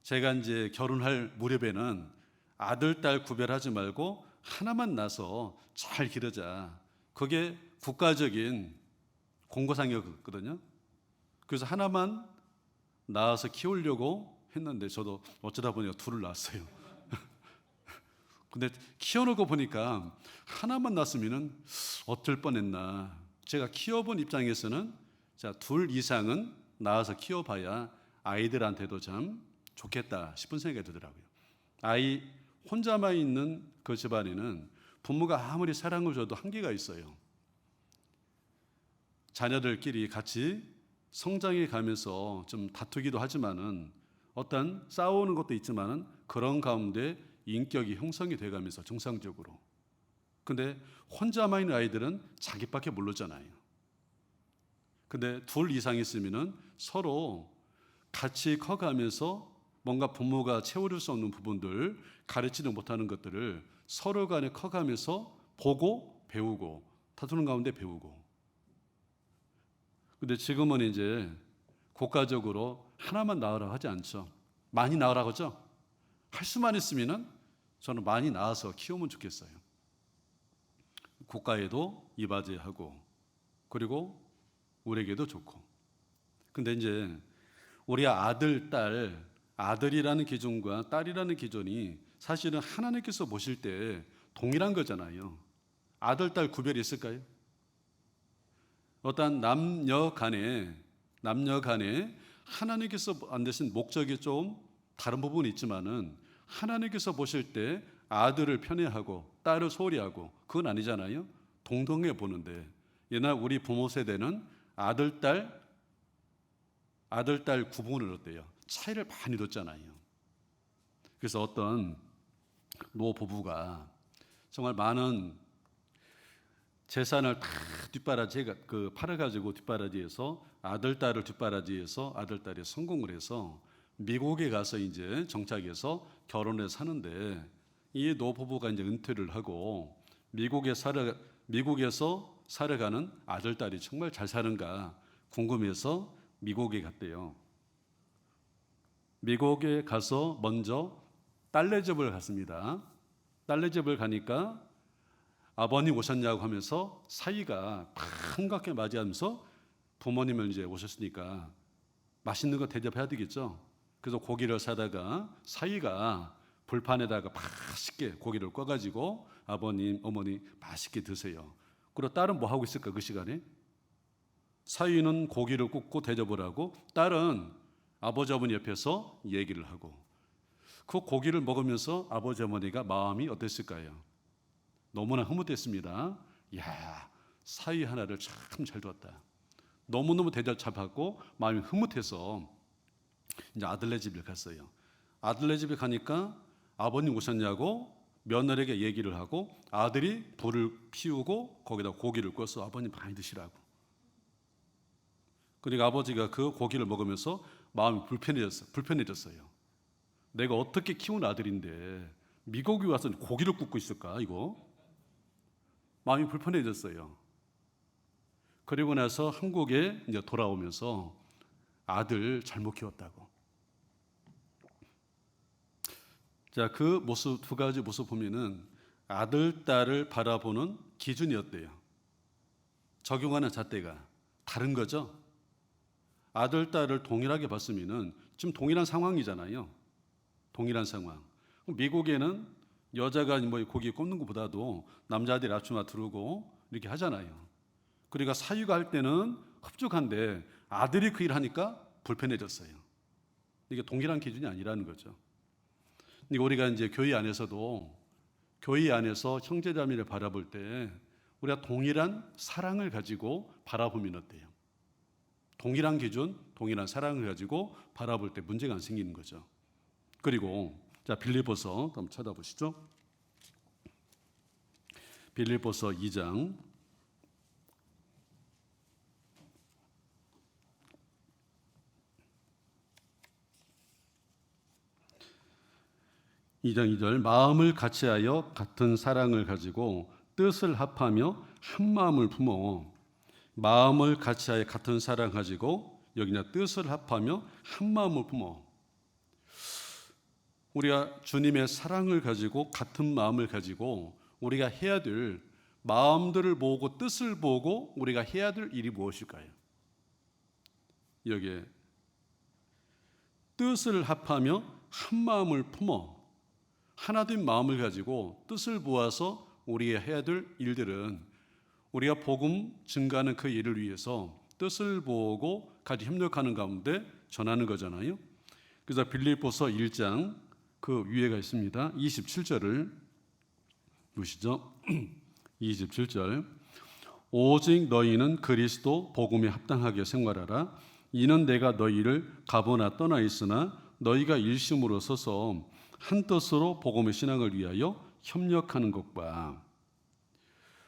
제가 이제 결혼할 무렵에는 아들, 딸 구별하지 말고 하나만 낳아서 잘 기르자. 그게 국가적인 공고상이었거든요. 그래서 하나만 낳아서 키우려고 했는데 저도 어쩌다 보니까 둘을 낳았어요. 근데 키워놓고 보니까 하나만 낳았으면 어떨 뻔했나. 제가 키워본 입장에서는 자, 둘 이상은 낳아서 키워봐야 아이들한테도 참 좋겠다 싶은 생각이 들더라고요. 아이 혼자만 있는 그 집안에는 부모가 아무리 사랑을 줘도 한계가 있어요. 자녀들끼리 같이 성장해 가면서 좀 다투기도 하지만은 어떤 싸우는 것도 있지만은 그런 가운데 인격이 형성이 돼 가면서 정상적으로. 근데 혼자만 있는 아이들은 자기밖에 모르잖아요. 근데 둘 이상 있으면은 서로 같이 커가면서 뭔가 부모가 채워줄 수 없는 부분들, 가르치지 못하는 것들을 서로 간에 커가면서 보고 배우고 다투는 가운데 배우고. 근데 지금은 이제 국가적으로 하나만 낳으라고 하지 않죠. 많이 낳으라고 하죠. 할 수만 있으면은 저는 많이 낳아서 키우면 좋겠어요. 국가에도 이바지하고 그리고 우리에게도 좋고. 근데 이제 우리 아들, 딸, 아들이라는 기준과 딸이라는 기준이 사실은 하나님께서 보실 때 동일한 거잖아요. 아들, 딸 구별이 있을까요? 어떤 남녀 간에 하나님께서 만드신 목적이 좀 다른 부분이 있지만은 하나님께서 보실 때 아들을 편애하고 딸을 소홀히 하고 그건 아니잖아요. 동등해 보는데 옛날 우리 부모 세대는 아들, 딸 구분을 어때요? 차이를 많이 뒀잖아요. 그래서 어떤 노부부가 정말 많은 재산을 다 뒷바라지에 팔아가지고 뒷바라지에서 아들, 딸을 뒷바라지에서 아들, 딸이 성공을 해서 미국에 가서 이제 정착해서 결혼해 사는데 이 노부부가 이제 은퇴를 하고 미국에서 살아가는 아들, 딸이 정말 잘 사는가 궁금해서 미국에 갔대요. 미국에 가서 먼저 딸네 집을 갔습니다. 딸네 집을 가니까 아버님 오셨냐고 하면서 사위가 반갑게 맞이하면서 부모님을 이제 오셨으니까 맛있는 거 대접해야 되겠죠. 그래서 고기를 사다가 사위가 불판에다가 맛있게 고기를 꺼가지고 아버님, 어머니 맛있게 드세요. 그리고 딸은 뭐 하고 있을까 그 시간에? 사위는 고기를 굽고 대접을 하고 딸은 아버지 어머니 옆에서 얘기를 하고 그 고기를 먹으면서 아버지 어머니가 마음이 어땠을까요? 너무나 흐뭇했습니다. 이야, 사위 하나를 참 잘 두었다. 너무너무 대접 잘 받고 마음이 흐뭇해서 이제 아들네 집에 갔어요. 아들네 집에 가니까 아버님 오셨냐고 며느리에게 얘기를 하고 아들이 불을 피우고 거기다 고기를 구워서 아버님 많이 드시라고. 그러니까 아버지가 그 고기를 먹으면서 마음이 불편해졌어요. 내가 어떻게 키운 아들인데 미국에 와서 고기를 굽고 있을까 이거? 마음이 불편해졌어요. 그리고 나서 한국에 이제 돌아오면서 아들 잘못 키웠다고. 자, 그 모습 두 가지 모습 보면은 아들, 딸을 바라보는 기준이었대요. 적용하는 잣대가 다른 거죠. 아들, 딸을 동일하게 봤으면은 지금 동일한 상황이잖아요. 동일한 상황. 미국에는 여자가 뭐 고기 굽는 것보다도 남자들이 앞치마 두르고 이렇게 하잖아요. 그러니까 사유가 할 때는 흡족한데 아들이 그 일 하니까 불편해졌어요. 이게 동일한 기준이 아니라는 거죠. 그러니까 우리가 이제 교회 안에서도 교회 안에서 형제자매를 바라볼 때 우리가 동일한 사랑을 가지고 바라보면 어때요? 동일한 기준, 동일한 사랑을 가지고 바라볼 때 문제가 안 생기는 거죠. 그리고 자, 빌립보서 한번 찾아보시죠. 빌립보서 2장 2절 마음을 같이하여 같은 사랑을 가지고 뜻을 합하며 한 마음을 품어. 마음을 같이하여 같은 사랑 가지고 여기냐 뜻을 합하며 한 마음을 품어. 우리가 주님의 사랑을 가지고 같은 마음을 가지고 우리가 해야 될 마음들을 보고 뜻을 보고 우리가 해야 될 일이 무엇일까요? 여기에 뜻을 합하며 한 마음을 품어. 하나된 마음을 가지고 뜻을 모아서 우리가 해야 될 일들은 우리가 복음 증가하는 그 일을 위해서 뜻을 보고 같이 협력하는 가운데 전하는 거잖아요. 그래서 빌립보서 1장 그 위에가 있습니다. 27절을 보시죠. 27절 오직 너희는 그리스도 복음에 합당하게 생활하라. 이는 내가 너희를 가보나 떠나 있으나 너희가 일심으로 서서 한 뜻으로 복음의 신앙을 위하여 협력하는 것과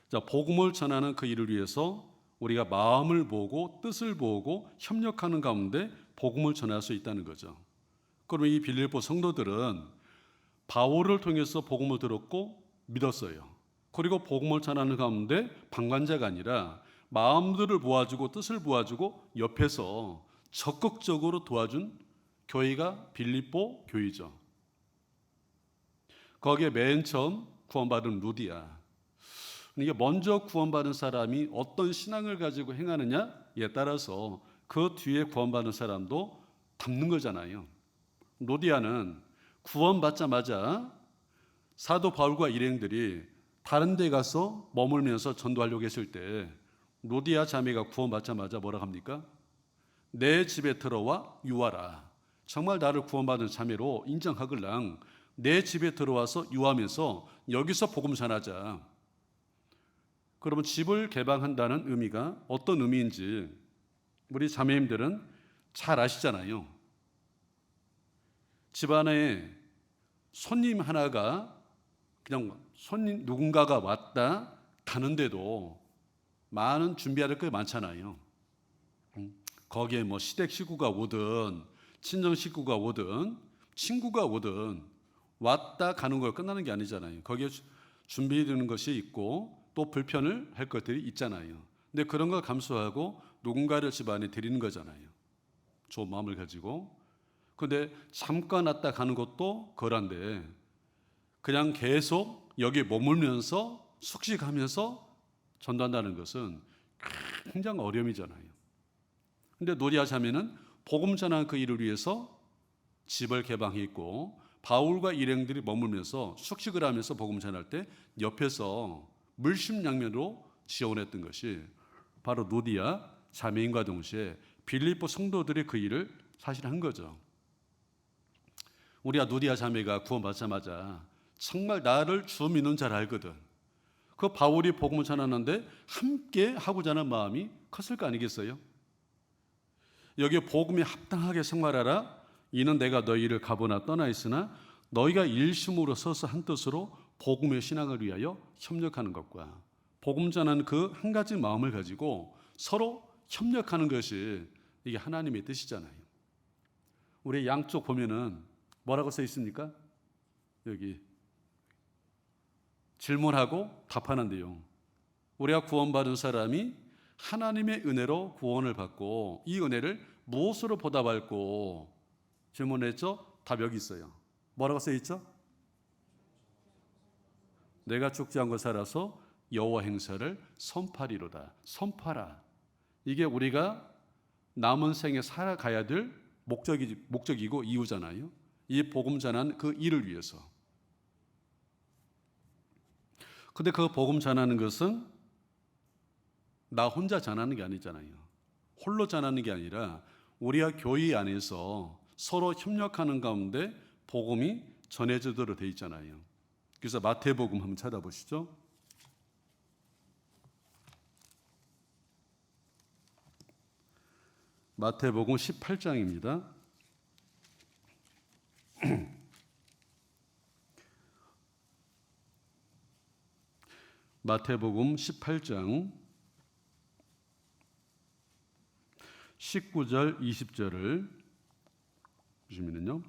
자, 복음을 전하는 그 일을 위해서 우리가 마음을 보고 뜻을 보고 협력하는 가운데 복음을 전할 수 있다는 거죠. 그러면 이 빌립보 성도들은 바울을 통해서 복음을 들었고 믿었어요. 그리고 복음을 전하는 가운데 방관자가 아니라 마음들을 모아주고 뜻을 모아주고 옆에서 적극적으로 도와준 교회가 빌립보 교회죠. 거기에 맨 처음 구원받은 루디아. 이게 먼저 구원받은 사람이 어떤 신앙을 가지고 행하느냐에 따라서 그 뒤에 구원받은 사람도 담는 거잖아요. 루디아는 구원받자마자 사도 바울과 일행들이 다른 데 가서 머물면서 전도하려고 했을 때 루디아 자매가 구원받자마자 뭐라 합니까? 내 집에 들어와 유하라. 정말 나를 구원받은 자매로 인정하글랑 내 집에 들어와서 유하면서 여기서 복음 전하자. 그러면 집을 개방한다는 의미가 어떤 의미인지 우리 자매님들은 잘 아시잖아요. 집안에 손님 하나가 그냥 손님 누군가가 왔다 가는데도 많은 준비해야 될 게 많잖아요. 거기에 뭐 시댁 식구가 오든 친정 식구가 오든 친구가 오든 왔다 가는 걸 끝나는 게 아니잖아요. 거기에 준비되는 것이 있고 또 불편을 할 것들이 있잖아요. 근데 그런 걸 감수하고 누군가를 집안에 데리는 거잖아요. 좋은 마음을 가지고. 근데 잠깐 왔다 가는 것도 그런데 그냥 계속 여기 머물면서 숙식하면서 전도한다는 것은 굉장히 어려움이잖아요. 근데 노리아 자매는 복음 전하는 그 일을 위해서 집을 개방했고 바울과 일행들이 머물면서 숙식을 하면서 복음 전할 때 옆에서 물심양면으로 지원했던 것이 바로 노디아 자매인과 동시에 빌립보 성도들이 그 일을 사실 한 거죠. 우리가 노디아 자매가 구원받자마자 정말 나를 주 믿는 줄 알거든. 그 바울이 복음을 전하는데 함께 하고자 하는 마음이 컸을 거 아니겠어요? 여기 복음에 합당하게 생활하라. 이는 내가 너희를 가보나 떠나 있으나 너희가 일심으로 서서 한 뜻으로 복음의 신앙을 위하여 협력하는 것과 복음 전하는 그 한 가지 마음을 가지고 서로 협력하는 것이 이게 하나님의 뜻이잖아요. 우리 양쪽 보면은 뭐라고 써 있습니까? 여기 질문하고 답하는 내용. 우리가 구원받은 사람이 하나님의 은혜로 구원을 받고 이 은혜를 무엇으로 보답할고 질문했죠? 답 여기 있어요. 뭐라고 써 있죠? 내가 죽지 않고 살아서 여호와 행사를 선파리로다. 선파라. 이게 우리가 남은 생에 살아가야 될 목적이고 이유잖아요. 이 복음 전하는 그 일을 위해서. 근데 그 복음 전하는 것은 나 혼자 전하는 게 아니잖아요. 홀로 전하는 게 아니라 우리가 교회 안에서 서로 협력하는 가운데 복음이 전해지도록 돼 있잖아요. 그래서 마태복음 한번 찾아보시죠. 마태복음 18장입니다. 마태복음 18장 19절 20절을 보시면요.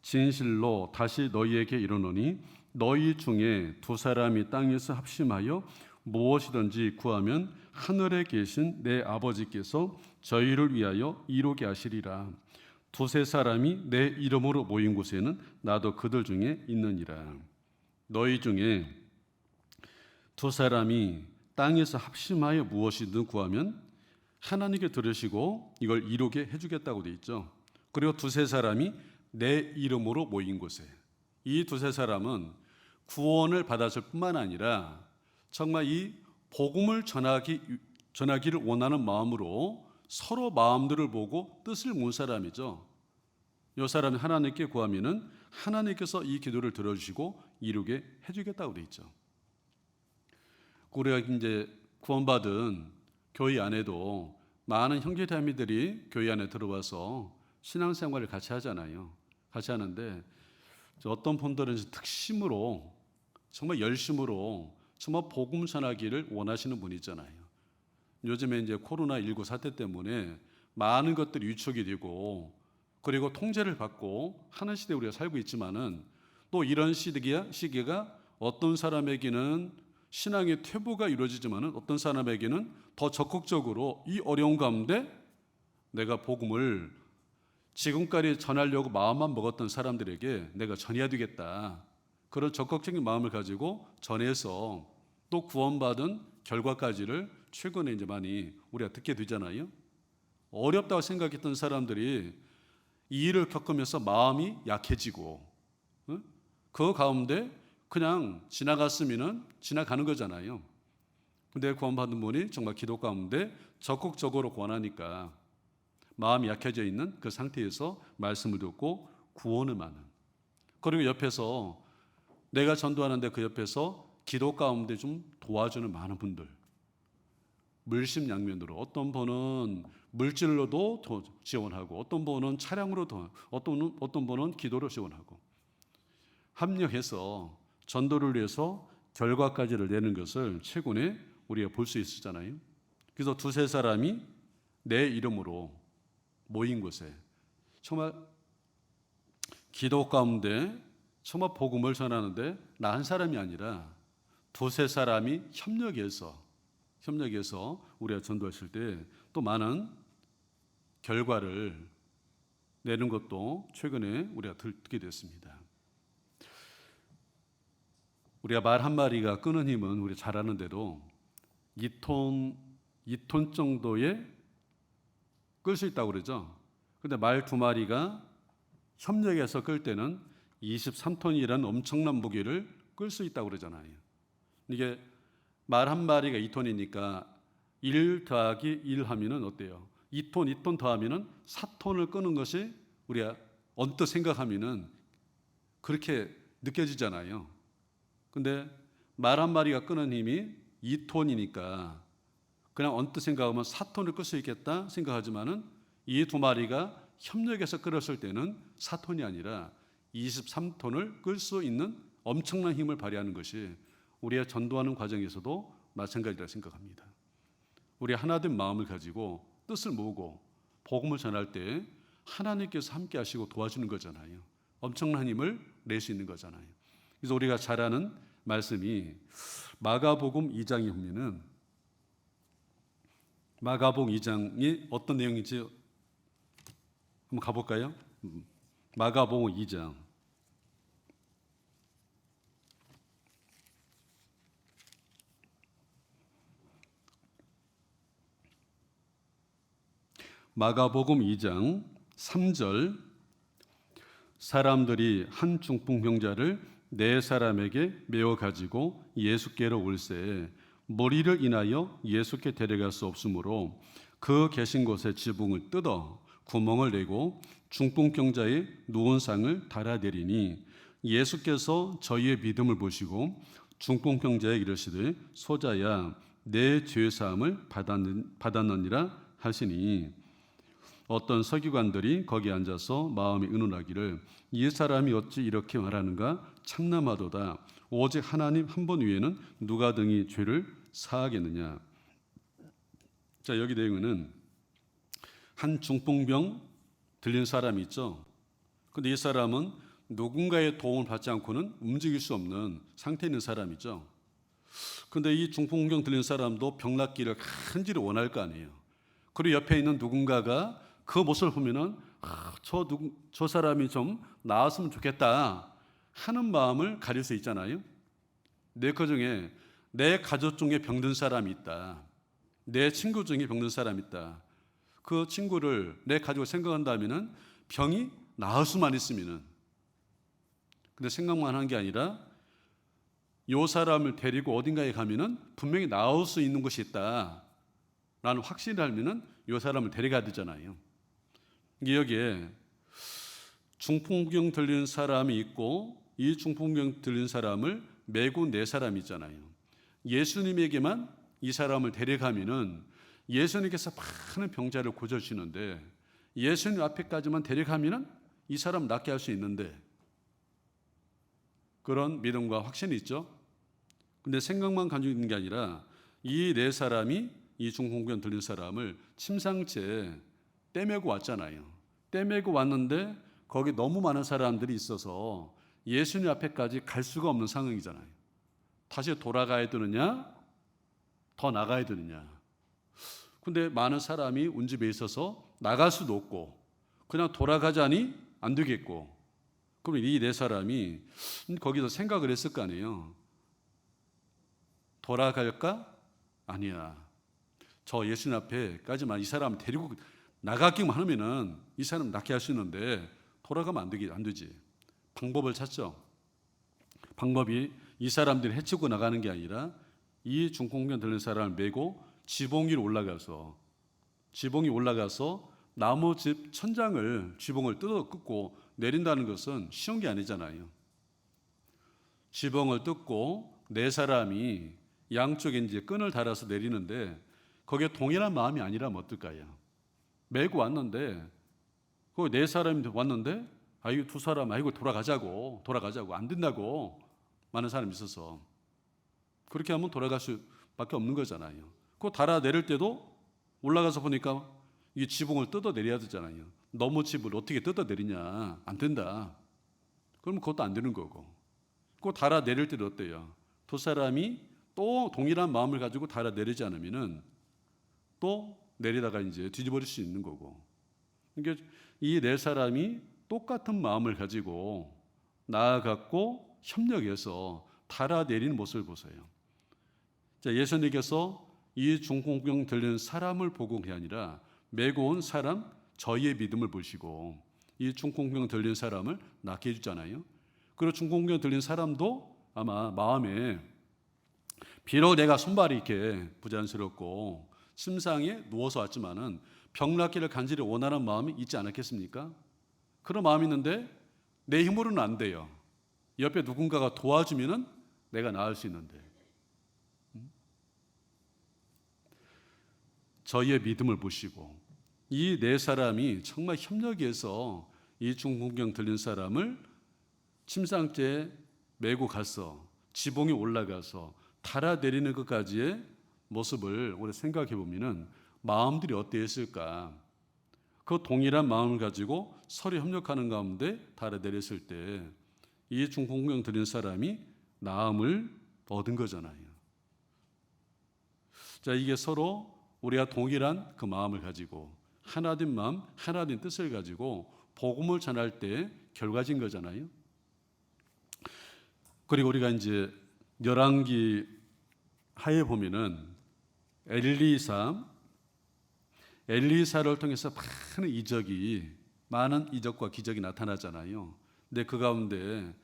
진실로 다시 너희에게 이르노니 너희 중에 두 사람이 땅에서 합심하여 무엇이든지 구하면 하늘에 계신 내 아버지께서 저희를 위하여 이루게 하시리라. 두세 사람이 내 이름으로 모인 곳에는 나도 그들 중에 있느니라. 너희 중에 두 사람이 땅에서 합심하여 무엇이든 구하면 하나님께 들으시고 이걸 이루게 해주겠다고 돼 있죠. 그리고 두세 사람이 내 이름으로 모인 곳에, 이 두세 사람은 구원을 받았을 뿐만 아니라 정말 이 복음을 전하기를 원하는 마음으로 서로 마음들을 보고 뜻을 모은 사람이죠. 이 사람이 하나님께 구하면은 하나님께서 이 기도를 들어주시고 이루게 해주겠다고 돼 있죠. 우리가 이제 구원받은 교회 안에도 많은 형제자매들이 교회 안에 들어와서 신앙생활을 같이 하잖아요. 같이 하는데 어떤 분들은 특심으로 정말 열심으로 정말 복음 전하기를 원하시는 분이 있잖아요. 요즘에 이제 코로나19 사태 때문에 많은 것들이 위축이 되고 그리고 통제를 받고 하는 시대에 우리가 살고 있지만은 또 이런 시기가 어떤 사람에게는 신앙의 퇴보가 이루어지지만은 어떤 사람에게는 더 적극적으로 이 어려운 가운데 내가 복음을 지금까지 전하려고 마음만 먹었던 사람들에게 내가 전해야 되겠다. 그런 적극적인 마음을 가지고 전해서 또 구원받은 결과까지를 최근에 이제 많이 우리가 듣게 되잖아요. 어렵다고 생각했던 사람들이 이 일을 겪으면서 마음이 약해지고 그 가운데 그냥 지나갔으면은 지나가는 거잖아요. 근데 구원받은 분이 정말 기도 가운데 적극적으로 권하니까 마음이 약해져 있는 그 상태에서 말씀을 듣고 구원을 받는. 그리고 옆에서 내가 전도하는데 그 옆에서 기도 가운데 좀 도와주는 많은 분들. 물심양면으로 어떤 분은 물질로도 지원하고 어떤 분은 차량으로 어떤 분은 기도로 지원하고 합력해서 전도를 위해서 결과까지를 내는 것을 최근에 우리가 볼 수 있었잖아요. 그래서 두세 사람이 내 이름으로 모인 곳에 정말 기도 가운데 정말 복음을 전하는데 나 한 사람이 아니라 두세 사람이 협력해서 우리가 전도하실 때 또 많은 결과를 내는 것도 최근에 우리가 듣게 됐습니다. 우리가 말 한마디가 끄는 힘은 우리 잘 아는데도 2톤 정도에 끌 수 있다고 그러죠. 근데 말 두 마리가 협력해서 끌 때는 23톤이라는 엄청난 무게를 끌 수 있다고 그러잖아요. 이게 말 한 마리가 2톤이니까 1 더하기 1 하면은 어때요? 2톤 더하면은 4톤을 끄는 것이 우리가 언뜻 생각하면은 그렇게 느껴지잖아요. 근데 말 한 마리가 끄는 힘이 2톤이니까 그냥 언뜻 생각하면 4톤을 끌 수 있겠다 생각하지만은 이 두 마리가 협력해서 끌었을 때는 4톤이 아니라 23톤을 끌 수 있는 엄청난 힘을 발휘하는 것이 우리가 전도하는 과정에서도 마찬가지라 생각합니다. 우리 하나된 마음을 가지고 뜻을 모으고 복음을 전할 때 하나님께서 함께 하시고 도와주는 거잖아요. 엄청난 힘을 낼 수 있는 거잖아요. 그래서 우리가 잘 아는 말씀이 마가복음 2장에 보면은 마가복음 2장이 어떤 내용인지 한번 가볼까요? 마가복음 2장 마가복음 2장 3절 사람들이 한 중풍병자를 네 사람에게 메어 가지고 예수께로 올세 머리를 인하여 예수께 데려갈 수 없으므로 그 계신 곳에 지붕을 뜯어 구멍을 내고 중풍병자의 누운 상을 달아내리니 예수께서 저희의 믿음을 보시고 중풍병자에 이르시되 소자야 내 죄 사함을 받았느니라 하시니 어떤 서기관들이 거기 앉아서 마음이 의논하기를 이 사람이 어찌 이렇게 말하는가 참남하도다 오직 하나님 한 분 위에는 누가 등이 죄를 사하겠느냐. 자, 여기 내용은 한 중풍병 들린 사람이 있죠. 근데 이 사람은 누군가의 도움을 받지 않고는 움직일 수 없는 상태에 있는 사람이죠. 근데 이 중풍병 들린 사람도 병 낫기를 간절히 원할 거 아니에요. 그리고 옆에 있는 누군가가 그 모습을 보면은 저 사람이 좀 나았으면 좋겠다 하는 마음을 가질 수 있잖아요. 그 중에 내 가족 중에 병든 사람이 있다. 내 친구 중에 병든 사람이 있다. 그 친구를 내 가족을 생각한다면은 병이 나을 수만 있으면은 근데 생각만 하는 게 아니라 요 사람을 데리고 어딘가에 가면은 분명히 나을 수 있는 곳이 있다. 라는 확신을 하면은 요 사람을 데려가야 되잖아요. 여기에 중풍병 들린 사람이 있고 이 중풍병 들린 사람을 메고 네 사람이 있잖아요. 예수님에게만 이 사람을 데려가면은 예수님께서 많은 병자를 고쳐주시는데 예수님 앞에까지만 데려가면은 이 사람 낫게 할 수 있는데 그런 믿음과 확신이 있죠. 근데 생각만 가지고 있는 게 아니라 이 네 사람이 이 중풍병 들린 사람을 침상채에 떼매고 왔잖아요. 떼매고 왔는데 거기 너무 많은 사람들이 있어서 예수님 앞에까지 갈 수가 없는 상황이잖아요. 다시 돌아가야 되느냐 더 나가야 되느냐. 근데 많은 사람이 온 집에 있어서 나갈 수도 없고 그냥 돌아가자니 안 되겠고 그럼 이 네 사람이 거기서 생각을 했을 거 아니에요. 돌아갈까? 아니야. 저 예수님 앞에까지만 이 사람 데리고 나가기만 하면은 이 사람 낫게 할 수 있는데 돌아가면 안 되지. 방법을 찾죠. 방법이 이 사람들이 해치고 나가는 게 아니라 이 중풍병 들린 사람을 메고 지붕 위로 올라가서 나무 집 천장을 지붕을 뜯어 뜯고 내린다는 것은 쉬운 게 아니잖아요. 지붕을 뜯고 네 사람이 양쪽에 이제 끈을 달아서 내리는데 거기에 동일한 마음이 아니라면 어떨까요? 메고 왔는데 그 네 사람이 왔는데 아이고 두 사람 아이고 돌아가자고 안 된다고 많은 사람이 있어서 그렇게 하면 돌아갈 수밖에 없는 거잖아요. 그거 달아 내릴 때도 올라가서 보니까 이 지붕을 뜯어 내려야 되잖아요. 너무 집을 어떻게 뜯어 내리냐 안 된다. 그러면 그것도 안 되는 거고. 그거 달아 내릴 때도 어때요? 두 사람이 또 동일한 마음을 가지고 달아 내리지 않으면은 또 내리다가 이제 뒤집어질 수 있는 거고. 그러니까 이 네 사람이 똑같은 마음을 가지고 나아갔고 협력해서 달아내리는 모습을 보세요. 자, 예수님께서 이 중풍병 들린 사람을 보고 게 아니라 메고 온 사람 저희의 믿음을 보시고 이 중풍병 들린 사람을 낫게 해주잖아요. 그리고 중풍병 들린 사람도 아마 마음에 비록 내가 손발이 이렇게 부자연스럽고 침상에 누워서 왔지만은 병 낫기를 간절히 원하는 마음이 있지 않았겠습니까? 그런 마음이 있는데 내 힘으로는 안 돼요. 옆에 누군가가 도와주면은 내가 나을 수 있는데 저희의 믿음을 보시고 이 네 사람이 정말 협력해서 이 중풍병 들린 사람을 침상째에 메고 가서 지붕에 올라가서 달아내리는 것까지의 모습을 우리 생각해 보면은 마음들이 어땠을까? 그 동일한 마음을 가지고 서로 협력하는 가운데 달아내렸을 때 이 중풍병 들린 사람이 나음을 얻은 거잖아요. 자, 이게 서로 우리가 동일한 그 마음을 가지고 하나된 마음, 하나된 뜻을 가지고 복음을 전할 때 결과진 거잖아요. 그리고 우리가 이제 열왕기 하에 보면은 엘리사 엘리사를 통해서 많은 이적과 기적이 나타나잖아요. 근데 그 가운데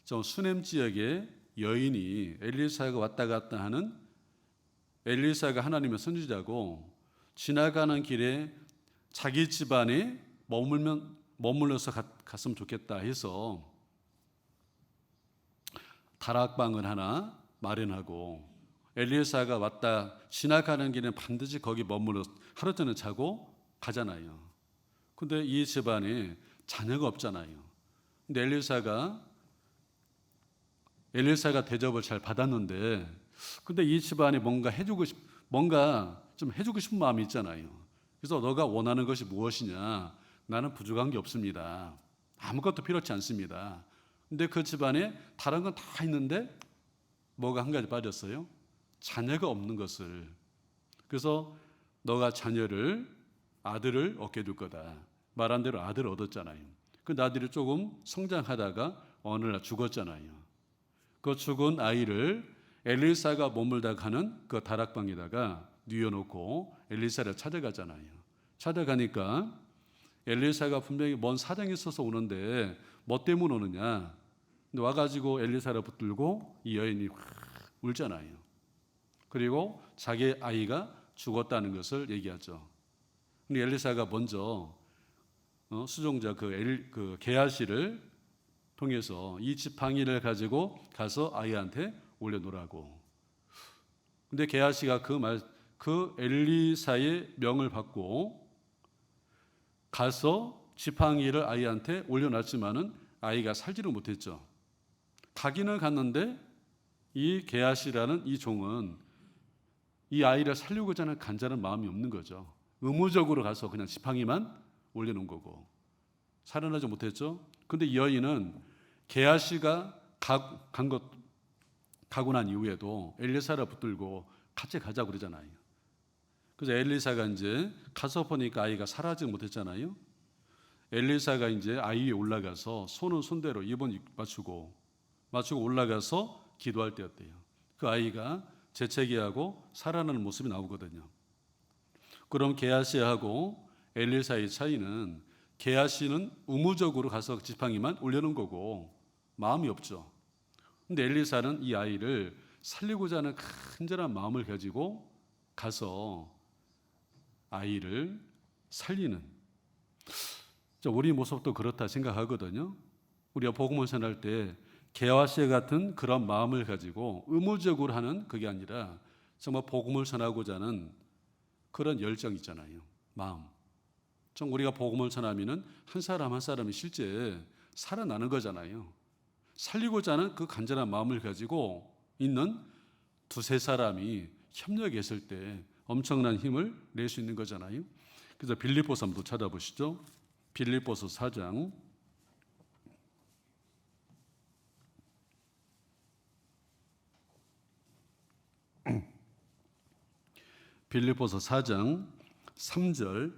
저 수넴 지역에 여인이 엘리사가 왔다 갔다 하는, 엘리사가 하나님의 선지자고 지나가는 길에 자기 집안에 머물러서 갔으면 좋겠다 해서 다락방을 하나 마련하고, 엘리사가 왔다 지나가는 길에 반드시 거기 머물러 하루 전에 자고 가잖아요. 근데 이 집안에 자녀가 없잖아요. 근데 엘리사가 대접을 잘 받았는데, 근데 이 집안에 뭔가 좀 해주고 싶은 마음이 있잖아요. 그래서 너가 원하는 것이 무엇이냐? 나는 부족한 게 없습니다. 아무것도 필요치 않습니다. 근데 그 집안에 다른 건 다 있는데 뭐가 한 가지 빠졌어요? 자녀가 없는 것을. 그래서 너가 아들을 얻게 될 거다. 말한 대로 아들을 얻었잖아요. 그 아들이 조금 성장하다가 어느 날 죽었잖아요. 그 죽은 아이를 엘리사가 머물다 가는 그 다락방에다가 뉘어놓고 엘리사를 찾아가잖아요. 찾아가니까 엘리사가 분명히 먼 사정이 있어서 오는데 뭐 때문에 오느냐? 와가지고 엘리사를 붙들고 이 여인이 울잖아요. 그리고 자기 아이가 죽었다는 것을 얘기하죠. 근데 엘리사가 먼저 수종자 그 게하시를 통해서 이 지팡이를 가지고 가서 아이한테 올려놓으라고. 근데 게하시가 그 엘리사의 명을 받고 가서 지팡이를 아이한테 올려놨지만은 아이가 살지를 못했죠. 가기는 갔는데 이 게하시라는 이 종은 이 아이를 살리고자 하는 간절한 마음이 없는 거죠. 의무적으로 가서 그냥 지팡이만 올려놓은 거고 살아나지 못했죠. 근데 이 여인은 게하시가 가고 난 이후에도 엘리사를 붙들고 같이 가자고 그러잖아요. 그래서 엘리사가 이제 가서 보니까 아이가 살아나지 못했잖아요. 엘리사가 이제 아이 위에 올라가서 손은 손대로 입은 맞추고 올라가서 기도할 때였대요. 그 아이가 재채기하고 살아나는 모습이 나오거든요. 그럼 게하시하고 엘리사의 차이는, 게하시는 의무적으로 가서 지팡이만 올려놓은 거고 마음이 없죠. 근데 엘리사는 이 아이를 살리고자 하는 간절한 마음을 가지고 가서 아이를 살리는, 우리 모습도 그렇다 생각하거든요. 우리가 복음을 전할 때 게하시 같은 그런 마음을 가지고 의무적으로 하는 그게 아니라 정말 복음을 전하고자 하는 그런 열정 있잖아요. 마음. 좀 우리가 복음을 전하면은 한 사람 한 사람이 실제 살아나는 거잖아요. 살리고자 하는 그 간절한 마음을 가지고 있는 두세 사람이 협력했을 때 엄청난 힘을 낼 수 있는 거잖아요. 그래서 빌립보서 한번 찾아보시죠. 빌립보서 4장 3절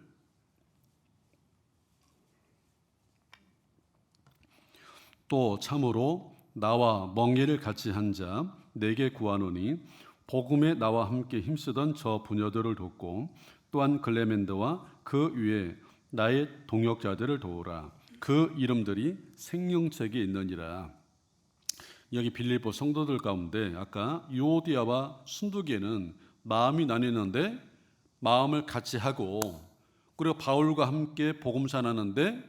또 참으로 나와 멍에를 같이 한 자 내게 구하노니 복음에 나와 함께 힘쓰던 저 부녀들을 돕고 또한 글레멘드와 그 위에 나의 동역자들을 도우라. 그 이름들이 생명책에 있느니라. 여기 빌립보 성도들 가운데 아까 유오디아와 순두계는 마음이 나뉘는데 마음을 같이 하고, 그리고 바울과 함께 복음 전하는데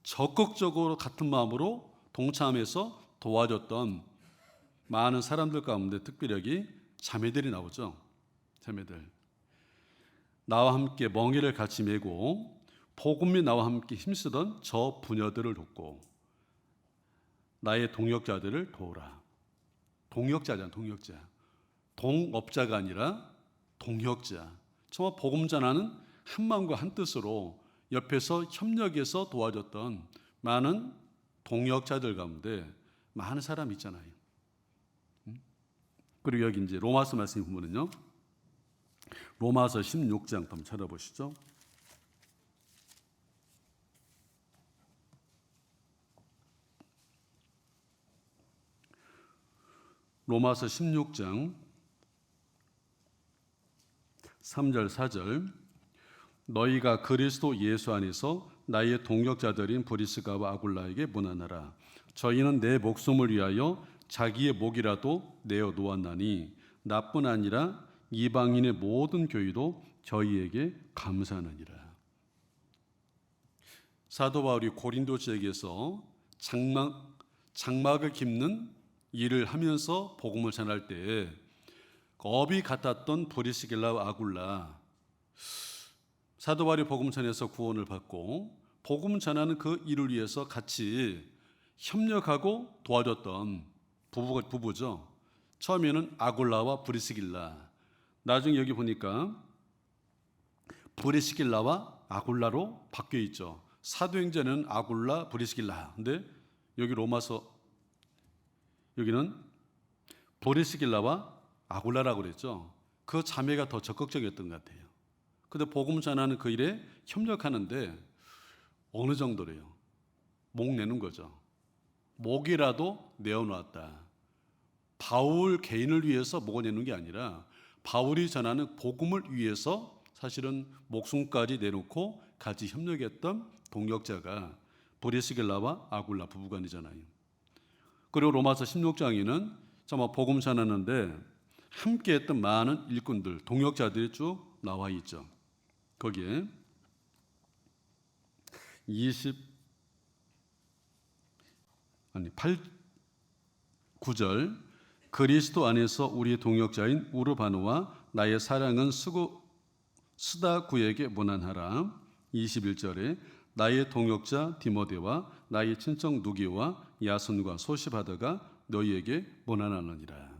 적극적으로 같은 마음으로 동참해서 도와줬던 많은 사람들 가운데 특별히 여기 자매들이 나오죠. 자매들. 나와 함께 멍에를 같이 메고 복음이 나와 함께 힘쓰던 저 부녀들을 돕고 나의 동역자들을 도우라. 동역자잖아, 동역자. 동업자가 아니라 동역자. 정말 복음 전하는 한 마음과 한 뜻으로 옆에서 협력해서 도와줬던 많은 동역자들 가운데 많은 사람이 있잖아요. 그리고 여기 이제 로마서 말씀이 보면은요. 로마서 16장 한번 찾아보시죠. 로마서 16장 3절 4절 너희가 그리스도 예수 안에서 나의 동역자들인 브리스가와 아굴라에게 문안하라. 저희는 내 목숨을 위하여 자기의 목이라도 내어 놓았나니 나뿐 아니라 이방인의 모든 교회도 저희에게 감사하느니라. 사도 바울이 고린도 지역에서 장막을 깁는 일을 하면서 복음을 전할 때 업이 같았던 브리스길라와 아굴라, 사도 바울이 복음 전해서 구원을 받고 복음 전하는 그 일을 위해서 같이 협력하고 도와줬던 부부죠. 처음에는 아굴라와 브리스길라, 나중에 여기 보니까 브리스길라와 아굴라로 바뀌어 있죠. 사도행전은 아굴라, 브리스길라. 근데 여기 로마서 여기는 브리스길라와 아굴라라고 그랬죠. 그 자매가 더 적극적이었던 것 같아요. 근데 복음 전하는 그 일에 협력하는데 어느 정도래요? 목 내는 거죠. 목이라도 내어놓았다. 바울 개인을 위해서 목을 내는 게 아니라 바울이 전하는 복음을 위해서 사실은 목숨까지 내놓고 같이 협력했던 동역자가 브리스길라와 아굴라 부부간이잖아요. 그리고 로마서 16장에는 정말 복음 전하는데 함께했던 많은 일꾼들, 동역자들이 쭉 나와 있죠. 거기에 9절 그리스도 안에서 우리의 동역자인 우르바누와 나의 사랑은 스다구에게 문안하라. 21절에 나의 동역자 디모데와 나의 친척 누기와 야손과 소시바드가 너희에게 문안하느니라.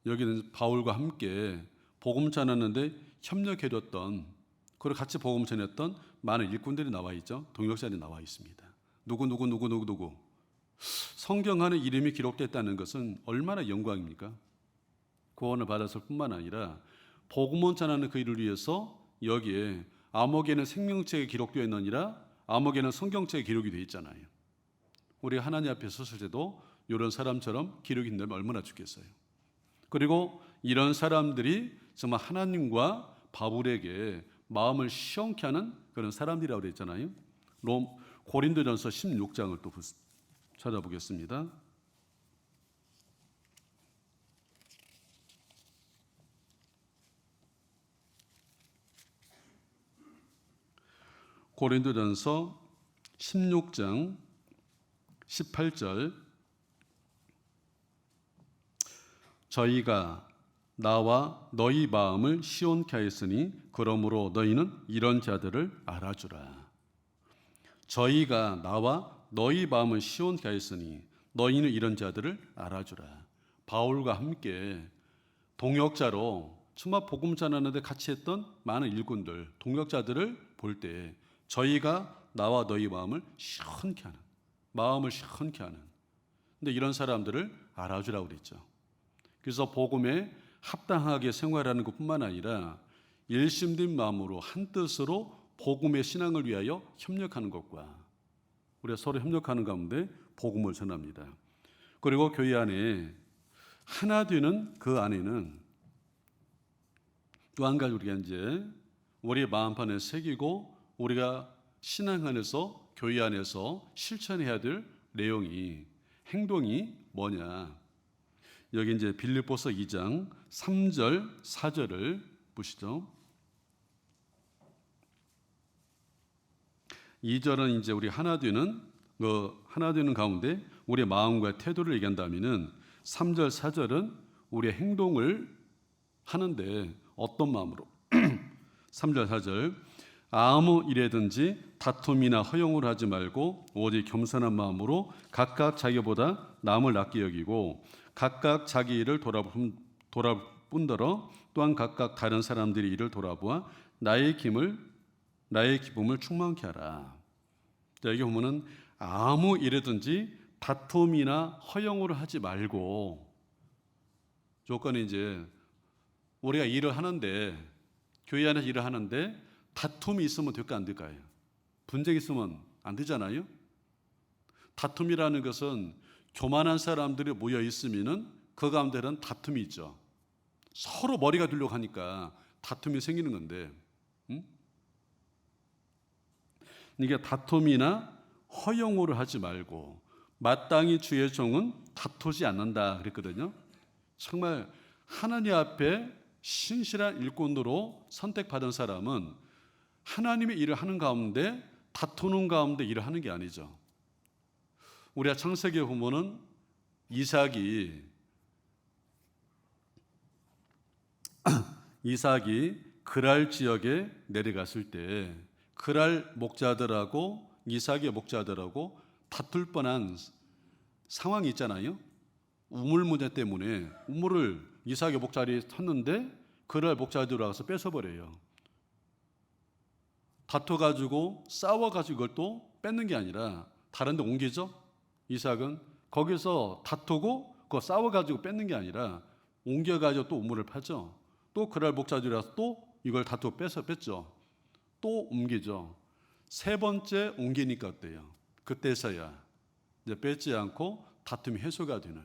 여기는 바울과 함께 복음 전하는데 협력해줬던, 그리고 같이 복음 전했던 많은 일꾼들이 나와 있죠. 동역자들이 나와 있습니다. 누구. 성경 안에 이름이 기록됐다는 것은 얼마나 영광입니까? 구원을 받았을 뿐만 아니라 복음을 전하는 그 일을 위해서 여기에 암흑에는 생명책에 기록되어 있느니라 암흑에는 성경책에 기록이 되어 있잖아요. 우리 하나님 앞에 섰을 때도 이런 사람처럼 기록이 된다면 얼마나 좋겠어요. 그리고 이런 사람들이 정말 하나님과 바울에게 마음을 시원케 하는 그런 사람들이라고 그랬잖아요. 고린도전서 16장을 또 찾아보겠습니다. 고린도전서 16장 18절 저희가 나와 너희 마음을 시온케 하였으니 그러므로 너희는 이런 자들을 알아주라. 저희가 나와 너희 마음을 시온케 하였으니 너희는 이런 자들을 알아주라. 바울과 함께 동역자로 정말 복음 전하는데 같이 했던 많은 일꾼들, 동역자들을 볼 때 저희가 나와 너희 마음을 시원케 하는, 마음을 시원케 하는, 근데 이런 사람들을 알아주라고 그랬죠. 그래서 복음에 합당하게 생활하는 것뿐만 아니라 일심된 마음으로 한 뜻으로 복음의 신앙을 위하여 협력하는 것과 우리가 서로 협력하는 가운데 복음을 전합니다. 그리고 교회 안에 하나 되는 그 안에는 또 한 가지 우리가 이제 우리의 마음판에 새기고 우리가 신앙 안에서 교회 안에서 실천해야 될 내용이 행동이 뭐냐? 여기 이제 빌립보서 2장 3절 4절을 보시죠. 2절은 이제 우리 하나 되는 가운데 우리의 마음과 태도를 얘기한다면은 3절 4절은 우리의 행동을 하는데 어떤 마음으로 3절 4절 아무 일에든지 다툼이나 허용을 하지 말고 오직 겸손한 마음으로 각각 자기보다 남을 낫게 여기고 각각 자기 일을 돌아본더러 또한 각각 다른 사람들의 일을 돌아보아 나의 기쁨을 충만케 하라. 자, 여기 보면은 아무 일에든지 다툼이나 허용을 하지 말고, 조건이 이제 우리가 일을 하는데 교회 안에서 일을 하는데 다툼이 있으면 될까 안 될까요? 분쟁이 있으면 안 되잖아요. 다툼이라는 것은 교만한 사람들이 모여 있으면은 그 가운데는 다툼이 있죠. 서로 머리가 들려고 하니까 다툼이 생기는 건데, 이게 다툼이나 허영으로 하지 말고 마땅히 주의 종은 다투지 않는다 그랬거든요. 정말 하나님 앞에 신실한 일꾼으로 선택받은 사람은 하나님의 일을 하는 가운데 다투는 가운데 일을 하는 게 아니죠. 우리가 창세기에 보면은 이삭이 그랄 지역에 내려갔을 때 그랄 목자들하고 이삭의 목자들하고 다툴 뻔한 상황이 있잖아요. 우물 문제 때문에 우물을 이삭의 목자들이 쳤는데 그랄 목자들이 와서 뺏어버려요. 다퉈가지고 싸워가지고 이걸 또 뺏는 게 아니라 다른 데 옮기죠. 이삭은 거기서 다투고 그거 싸워가지고 뺏는 게 아니라 옮겨가지고 또 우물을 파죠. 또 그랄 목자들이 와서 또 이걸 다투고 뺐죠. 또 옮기죠. 세 번째 옮기니까 어때요? 그때서야 이제 뺏지 않고 다툼이 해소가 되는,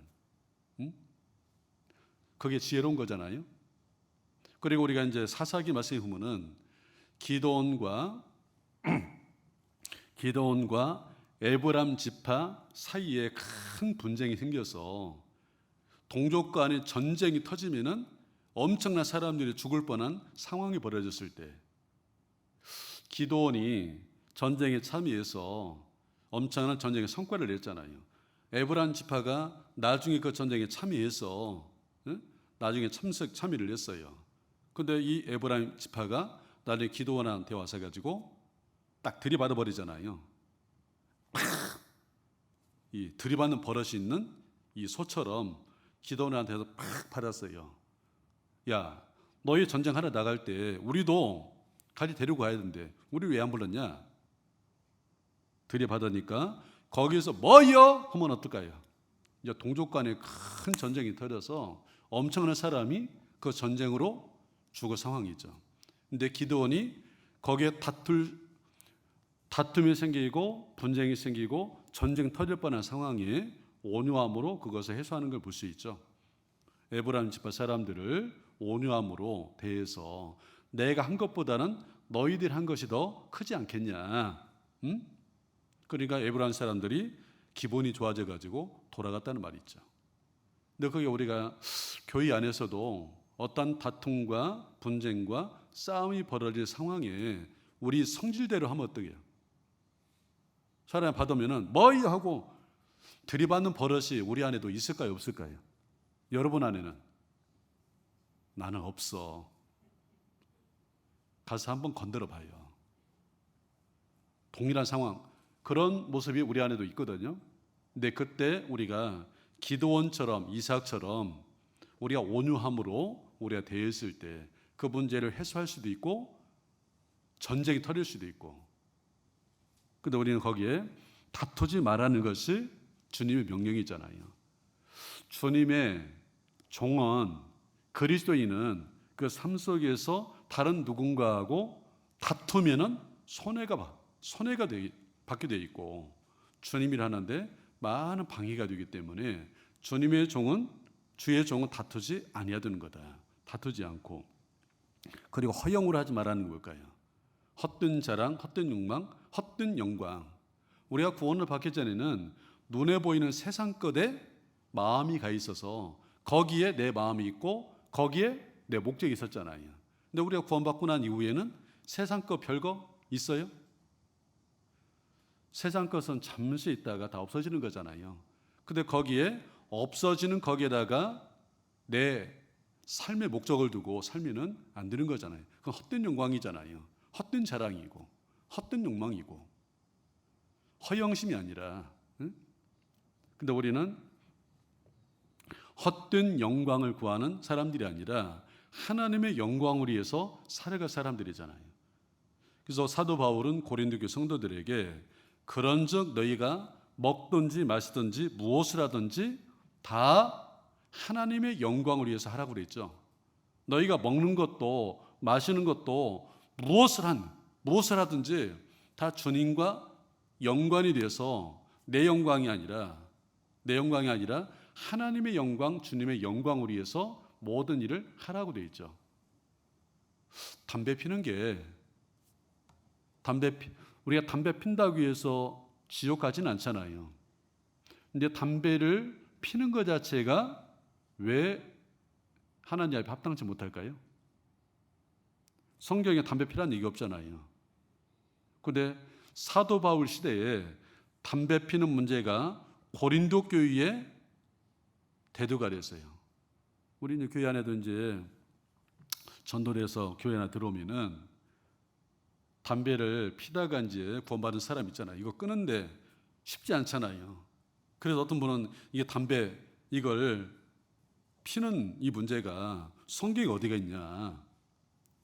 그게 지혜로운 거잖아요. 그리고 우리가 이제 사사기 말씀에 보면은 기드온과 에브람 지파 사이에 큰 분쟁이 생겨서 동족 간의 전쟁이 터지면은 엄청난 사람들이 죽을 뻔한 상황이 벌어졌을 때 기드온이 전쟁에 참여해서 엄청난 전쟁의 성과를 냈잖아요. 에브람 지파가 나중에 그 전쟁에 참여해서 나중에 참여를 했어요. 근데 이 에브람 지파가 나중에 기드온한테 와서 가지고 딱 들이받아 버리잖아요. 이 들이받는 버릇이 있는 이 소처럼 기드온한테서 팍 받았어요. 야, 너희 전쟁하러 나갈 때 우리도 같이 데리고 가야 되는데 우리 왜 안 불렀냐? 들이받으니까 거기서 뭐요? 하면 어떨까요? 이제 동족 간에 큰 전쟁이 터져서 엄청난 사람이 그 전쟁으로 죽을 상황이죠. 근데 기드온이 거기에 다툼이 생기고 분쟁이 생기고 전쟁 터질 뻔한 상황에 온유함으로 그것을 해소하는 걸 볼 수 있죠. 에브라임 지파 사람들을 온유함으로 대해서 내가 한 것보다는 너희들이 한 것이 더 크지 않겠냐. 그러니까 에브라임 사람들이 기분이 좋아져 가지고 돌아갔다는 말이 있죠. 근데 그게 우리가 교회 안에서도 어떤 다툼과 분쟁과 싸움이 벌어질 상황에 우리 성질대로 하면 어떡해요? 사람이 받으면은 뭐이 하고 들이받는 버릇이 우리 안에도 있을까요, 없을까요? 여러분 안에는? 나는 없어. 가서 한번 건드려 봐요. 동일한 상황, 그런 모습이 우리 안에도 있거든요. 근데 그때 우리가 기드온처럼 이삭처럼 우리가 온유함으로 우리가 대했을 때 그 문제를 해소할 수도 있고 전쟁이 터질 수도 있고. 근데 우리는 거기에 다투지 말라는 것이 주님의 명령이잖아요. 주님의 종은, 그리스도인은 그 삶 속에서 다른 누군가하고 다투면은 손해가 받게 돼 있고, 주님이라는데 많은 방해가 되기 때문에 주님의 종은, 주의 종은 다투지 아니하는 거다. 다투지 않고. 그리고 허영으로 하지 말라는 게 뭘까요? 헛된 자랑, 헛된 욕망, 헛된 영광. 우리가 구원을 받기 전에는 눈에 보이는 세상 것에 마음이 가 있어서 거기에 내 마음이 있고 거기에 내 목적이 있었잖아요. 근데 우리가 구원받고 난 이후에는 세상 것 별거 있어요? 세상 것은 잠시 있다가 다 없어지는 거잖아요. 근데 거기에 없어지는 거기에다가 내 삶의 목적을 두고 살면은 안 되는 거잖아요. 그건 헛된 영광이잖아요. 헛된 자랑이고 헛된 욕망이고 허영심이 아니라. 근데 우리는 헛된 영광을 구하는 사람들이 아니라 하나님의 영광을 위해서 살아갈 사람들이잖아요. 그래서 사도 바울은 고린도 성도들에게 그런즉 너희가 먹든지 마시든지 무엇을 하든지 다 하나님의 영광을 위해서 하라고 그랬죠. 너희가 먹는 것도 마시는 것도 무엇을 하든지 다 주님과 연관이 돼서 내 영광이 아니라 하나님의 영광, 주님의 영광을 위해서 모든 일을 하라고 되어 있죠. 담배 피는 게 우리가 담배 핀다고 해서 지옥 가진 않잖아요. 근데 담배를 피는 것 자체가 왜 하나님 앞에 합당치 못할까요? 성경에 담배 피라는 얘기 없잖아요. 근데 사도 바울 시대에 담배 피는 문제가 고린도 교회에 대두가 됐어요. 우리 이제 교회 안에도 이제 전도돼서 교회 안에 들어오면은 담배를 피다가 이제 구원받은 사람 있잖아요. 이거 끊는데 쉽지 않잖아요. 그래서 어떤 분은 이게 담배 이걸 피는 이 문제가 성경에 어디가 있냐?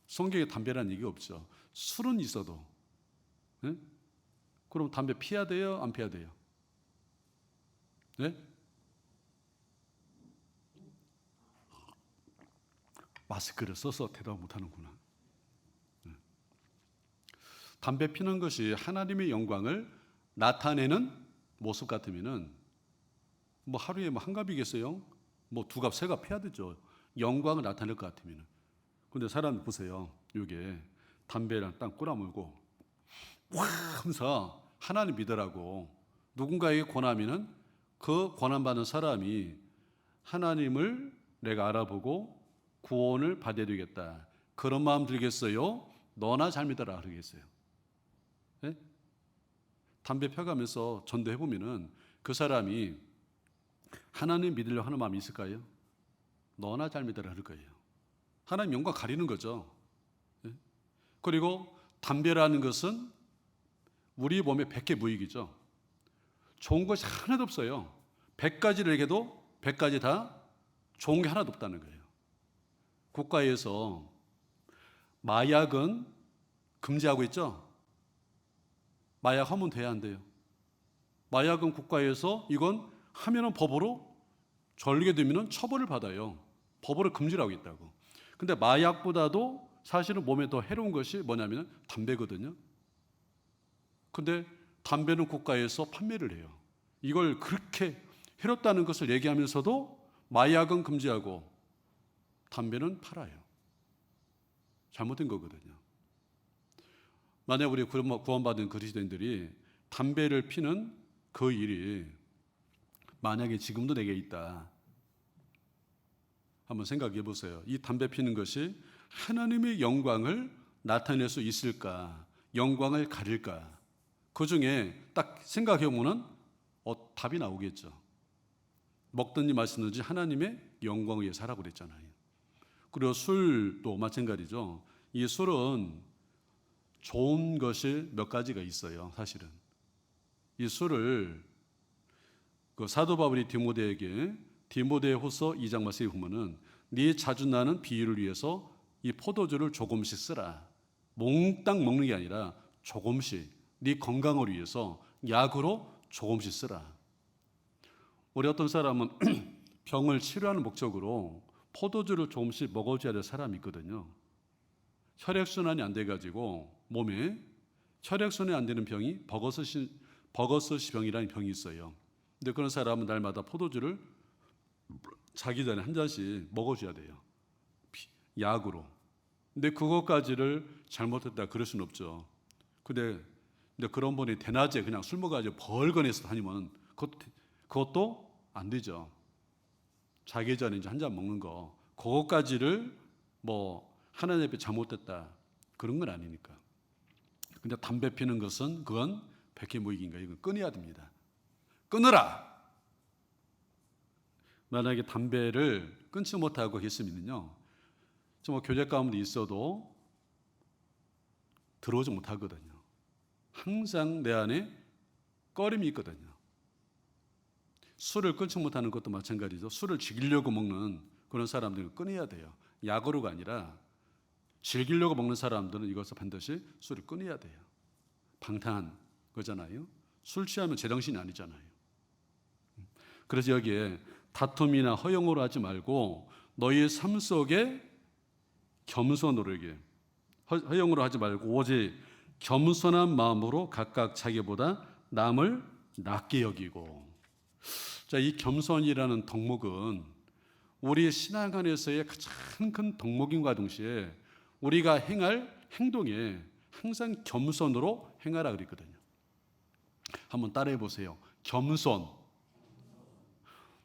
성경에 담배라는 얘기 없죠. 술은 있어도. 네? 그럼 담배 피해야 돼요? 안 피해야 돼요? 네? 마스크를 써서 대답 못하는구나. 네. 담배 피는 것이 하나님의 영광을 나타내는 모습 같으면은 뭐 하루에 뭐 한 갑이겠어요? 뭐 두 갑, 세 갑 해야 되죠. 영광을 나타낼 것 같으면은. 근데 사람 보세요. 이게 담배랑 딱 꼬라물고 와 하면서 하나님 믿으라고 누군가에게 권하면은 그 권한받는 사람이 하나님을 내가 알아보고 구원을 받아야 되겠다. 그런 마음 들겠어요? 너나 잘 믿어라 그러겠어요. 네? 담배 펴가면서 전도해보면은 그 사람이 하나님 믿으려고 하는 마음이 있을까요? 너나 잘 믿어라 그럴 거예요. 하나님 영광 가리는 거죠. 네? 그리고 담배라는 것은 우리 몸에 100개 무익이죠. 좋은 것이 하나도 없어요. 100가지를 얘기해도 100가지 다 좋은 게 하나도 없다는 거예요. 국가에서 마약은 금지하고 있죠. 마약 하면 돼야 안 돼요. 마약은 국가에서 이건 하면은 법으로 전리게 되면은 처벌을 받아요. 법으로 금지를 하고 있다고. 근데 마약보다도 사실은 몸에 더 해로운 것이 뭐냐면 담배거든요. 근데 담배는 국가에서 판매를 해요. 이걸 그렇게 해롭다는 것을 얘기하면서도 마약은 금지하고 담배는 팔아요. 잘못된 거거든요. 만약 우리 구원받은 그리스도인들이 담배를 피는 그 일이 만약에 지금도 내게 있다. 한번 생각해 보세요. 이 담배 피는 것이 하나님의 영광을 나타낼 수 있을까? 영광을 가릴까? 그 중에 딱 생각해 보면 답이 나오겠죠. 먹든지 마시든지 하나님의 영광을 위해 살라고 그랬잖아요. 그리고 술도 마찬가지죠. 이 술은 좋은 것이 몇 가지가 있어요. 사실은 이 술을 그 사도 바울이 디모데에게 디모데후서 2장 말씀에 보면은 네 자주 나는 비유를 위해서 이 포도주를 조금씩 쓰라. 몽땅 먹는 게 아니라 조금씩 네 건강을 위해서 약으로 조금씩 쓰라. 우리 어떤 사람은 병을 치료하는 목적으로 포도주를 조금씩 먹어줘야 될 사람이 있거든요. 혈액순환이 안 돼가지고 몸에 혈액순환이 안 되는 병이 버거스시 병이라는 병이 있어요. 근데 그런 사람은 날마다 포도주를 자기 전에 한 잔씩 먹어줘야 돼요. 약으로. 근데 그것까지를 잘못했다 그럴 수는 없죠. 근데 그런 분이 대낮에 그냥 술 먹어가지고 벌건해서 다니면 그것도 안 되죠. 자기 전에 이제 한 잔 먹는 거 그것까지를 뭐 하나님 앞에 잘못됐다 그런 건 아니니까. 근데 담배 피는 것은 그건 백해무익인가 이건 끊어야 됩니다. 끊어라. 만약에 담배를 끊지 못하고 계시면요, 정말 교제 가운데 있어도 들어오지 못하거든요. 항상 내 안에 꺼림이 있거든요. 술을 끊지 못하는 것도 마찬가지죠. 술을 즐기려고 먹는 그런 사람들은 끊어야 돼요. 약으로가 아니라 즐기려고 먹는 사람들은 이것을 반드시 술을 끊어야 돼요. 방탕한 거잖아요. 술 취하면 제정신이 아니잖아요. 그래서 여기에 다툼이나 허영으로 하지 말고 너희의 삶 속에 겸손으로 이게 허영으로 하지 말고 오직 겸손한 마음으로 각각 자기보다 남을 낮게 여기고. 자, 이 겸손이라는 덕목은 우리 신앙 안에서의 가장 큰 덕목인과 동시에 우리가 행할 행동에 항상 겸손으로 행하라 그랬거든요. 한번 따라해 보세요. 겸손.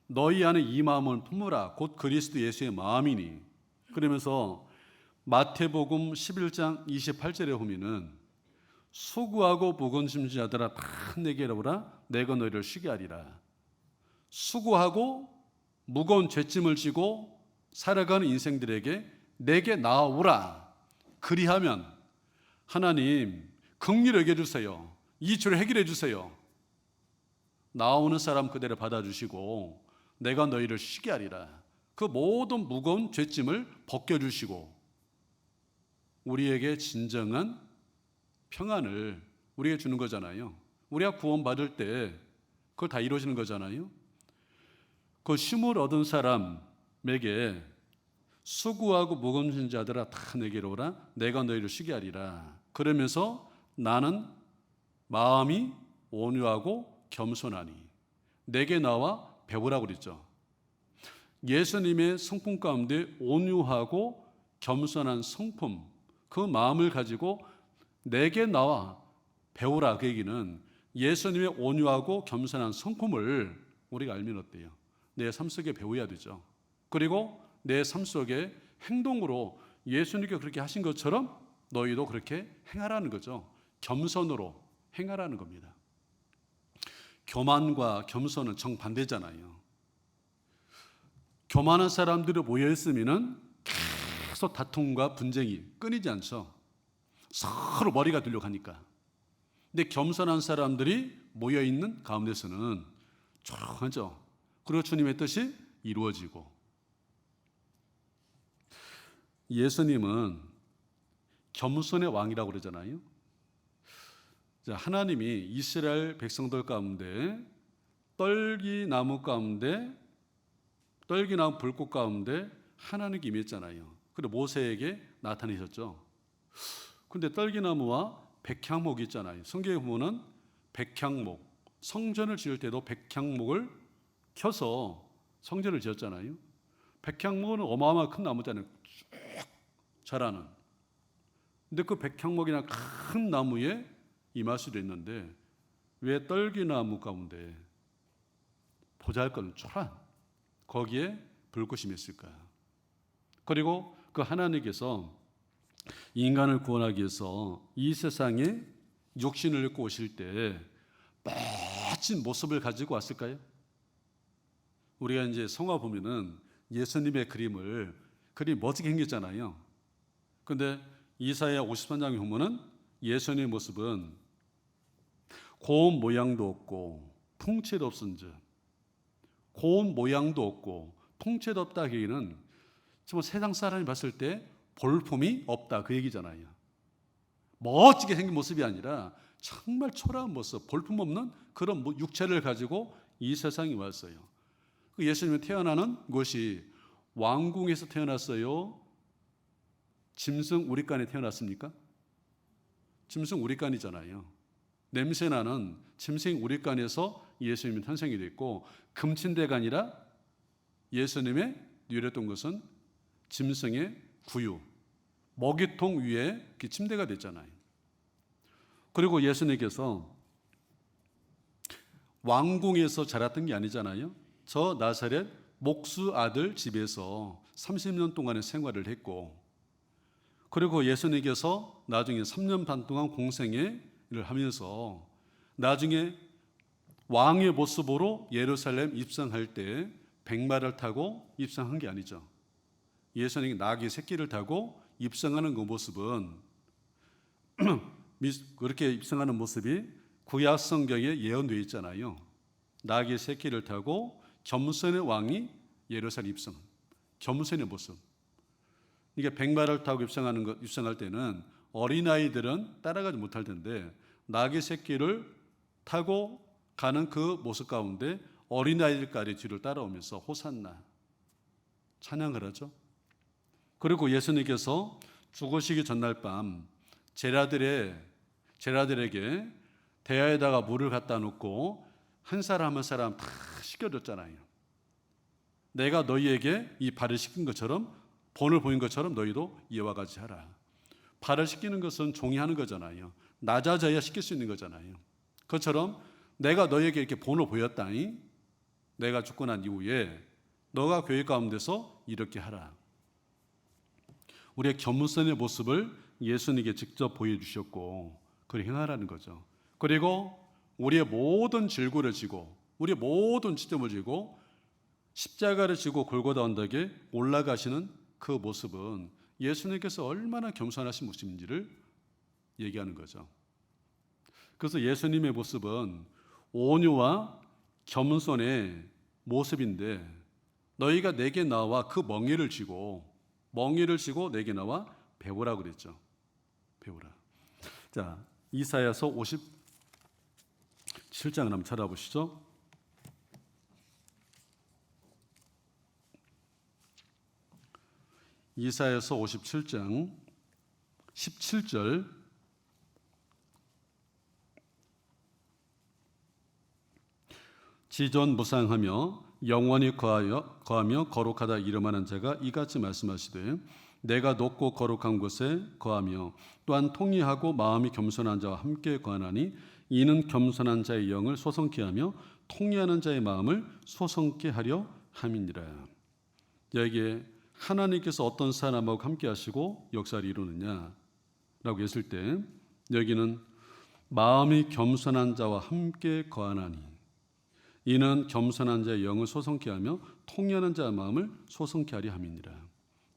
너희 안에 이 마음을 품으라. 곧 그리스도 예수의 마음이니. 그러면서 마태복음 11장 28절에 보면은 수고하고 무거운 짐진 자들아 다 내게로 오라. 내가 너희를 쉬게 하리라. 수고하고 무거운 죄짐을 지고 살아가는 인생들에게 내게 나아오라. 그리하면 하나님 긍휼히 여겨 주세요. 이 죄를 해결해 주세요. 나오는 사람 그대로 받아주시고 내가 너희를 쉬게 하리라. 그 모든 무거운 죄짐을 벗겨주시고 우리에게 진정한 평안을 우리에게 주는 거잖아요. 우리가 구원받을 때 그걸 다 이루어지는 거잖아요. 그 쉼을 얻은 사람에게 수고하고 무거운 짐진 자들아 다 내게로 오라. 내가 너희를 쉬게 하리라. 그러면서 나는 마음이 온유하고 겸손하니 내게 나와 배우라고 그랬죠. 예수님의 성품 가운데 온유하고 겸손한 성품, 그 마음을 가지고 내게 나와 배우라. 그 얘기는 예수님의 온유하고 겸손한 성품을 우리가 알면 어때요? 내 삶 속에 배워야 되죠. 그리고 내 삶 속에 행동으로 예수님께 그렇게 하신 것처럼 너희도 그렇게 행하라는 거죠. 겸손으로 행하라는 겁니다. 교만과 겸손은 정반대잖아요. 교만한 사람들이 모여있으면 계속 다툼과 분쟁이 끊이지 않죠. 서로 머리가 들려가니까. 근데 겸손한 사람들이 모여있는 가운데서는 조용하죠. 그리고 주님의 뜻이 이루어지고. 예수님은 겸손의 왕이라고 그러잖아요. 하나님이 이스라엘 백성들 가운데 떨기나무 불꽃 가운데 하나님께 임했잖아요. 그리고 모세에게 나타내셨죠. 근데 떨기나무와 백향목이 있잖아요. 성경에 보면은 백향목, 성전을 지을 때도 백향목을 켜서 성전을 지었잖아요. 백향목은 어마어마한 큰 나무잖아요. 쭉 자라는. 근데 그 백향목이나 큰 나무에 임할 수도 있는데 왜 떨기나무 가운데 보잘것없는 초란 거기에 불꽃이 맺을까요? 그리고 그 하나님께서 인간을 구원하기 위해서 이 세상에 육신을 입고 오실 때 멋진 모습을 가지고 왔을까요? 우리가 이제 성화 보면은 예수님의 그림이 멋지게 생겼잖아요. 근데 이사야 53장에 보면은 예수님의 모습은 고운 모양도 없고 풍채도 없은즉, 고운 모양도 없고 풍채도 없다 그 얘기는 정말 세상 사람이 봤을 때 볼품이 없다 그 얘기잖아요. 멋지게 생긴 모습이 아니라 정말 초라한 모습, 볼품 없는 그런 육체를 가지고 이 세상에 왔어요. 예수님이 태어나는 곳이 왕궁에서 태어났어요? 짐승 우리간에 태어났습니까? 짐승 우리간이잖아요. 냄새나는 짐승 우리간에서 예수님이 탄생이 됐고, 금침대가 아니라 예수님의 누렸던 것은 짐승의 구유, 먹이통 위에 침대가 됐잖아요. 그리고 예수님께서 왕궁에서 자랐던 게 아니잖아요. 저 나사렛 목수 아들 집에서 30년 동안의 생활을 했고, 그리고 예수님께서 나중에 3년 반 동안 공생애를 하면서 나중에 왕의 모습으로 예루살렘 입성할 때 백마를 타고 입성한 게 아니죠. 예수님이 나귀 새끼를 타고 입성하는 그 모습은 그렇게 입성하는 모습이 구약 성경에 예언되어 있잖아요. 나귀 새끼를 타고 겸손의 왕이 예루살렘 입성, 겸손의 모습. 이게 백마를 타고 입성할 때는 어린아이들은 따라가지 못할 텐데 나귀 새끼를 타고 가는 그 모습 가운데 어린아이들까지 뒤를 따라오면서 호산나 찬양을 하죠. 그리고 예수님께서 죽으시기 전날 밤 제자들에게 대야에다가 물을 갖다 놓고 한 사람 한 사람 다 씻겨줬잖아요. 내가 너희에게 이 발을 씻긴 것처럼, 본을 보인 것처럼 너희도 이와 같이 하라. 발을 씻기는 것은 종이하는 거잖아요. 낮아져야 씻길 수 있는 거잖아요. 그것처럼 내가 너에게 이렇게 본을 보였다니, 내가 죽고 난 이후에 너가 교회 가운데서 이렇게 하라. 우리의 겸손의 모습을 예수님께 직접 보여주셨고 그걸 행하라는 거죠. 그리고 우리의 모든 질고를 지고 우리의 모든 지점을 지고 십자가를 지고 골고다 언덕에 올라가시는 그 모습은 예수님께서 얼마나 겸손하신 모습인지를 얘기하는 거죠. 그래서 예수님의 모습은 온유와 겸손의 모습인데, 너희가 내게 나와 그 멍에를 지고 내게 나와 배우라 그랬죠. 배우라. 자, 이사야서 57장을 한번 찾아보시죠. 이사야서 57장 17절. 지존무상하며 영원히 거하며 거룩하다 이름하는 자가 이같이 말씀하시되, 내가 높고 거룩한 곳에 거하며 또한 통의하고 마음이 겸손한 자와 함께 거하나니 이는 겸손한 자의 영을 소성케 하며 통의하는 자의 마음을 소성케 하려 함이니라. 여기에 하나님께서 어떤 사람하고 함께 하시고 역사를 이루느냐라고 했을 때, 여기는 마음이 겸손한 자와 함께 거하나니 이는 겸손한 자의 영을 소성케 하며 통의하는 자의 마음을 소성케 하려 함이니라.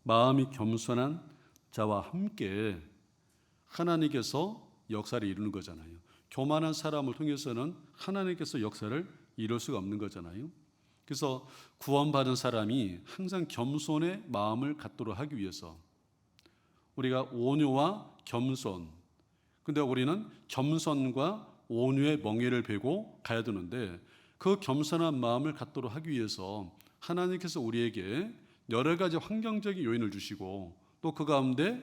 마음이 겸손한 자와 함께 하나님께서 역사를 이루는 거잖아요. 교만한 사람을 통해서는 하나님께서 역사를 이룰 수가 없는 거잖아요. 그래서 구원받은 사람이 항상 겸손의 마음을 갖도록 하기 위해서 우리가 온유와 겸손, 근데 우리는 겸손과 온유의 멍에를 베고 가야 되는데, 그 겸손한 마음을 갖도록 하기 위해서 하나님께서 우리에게 여러 가지 환경적인 요인을 주시고 또 그 가운데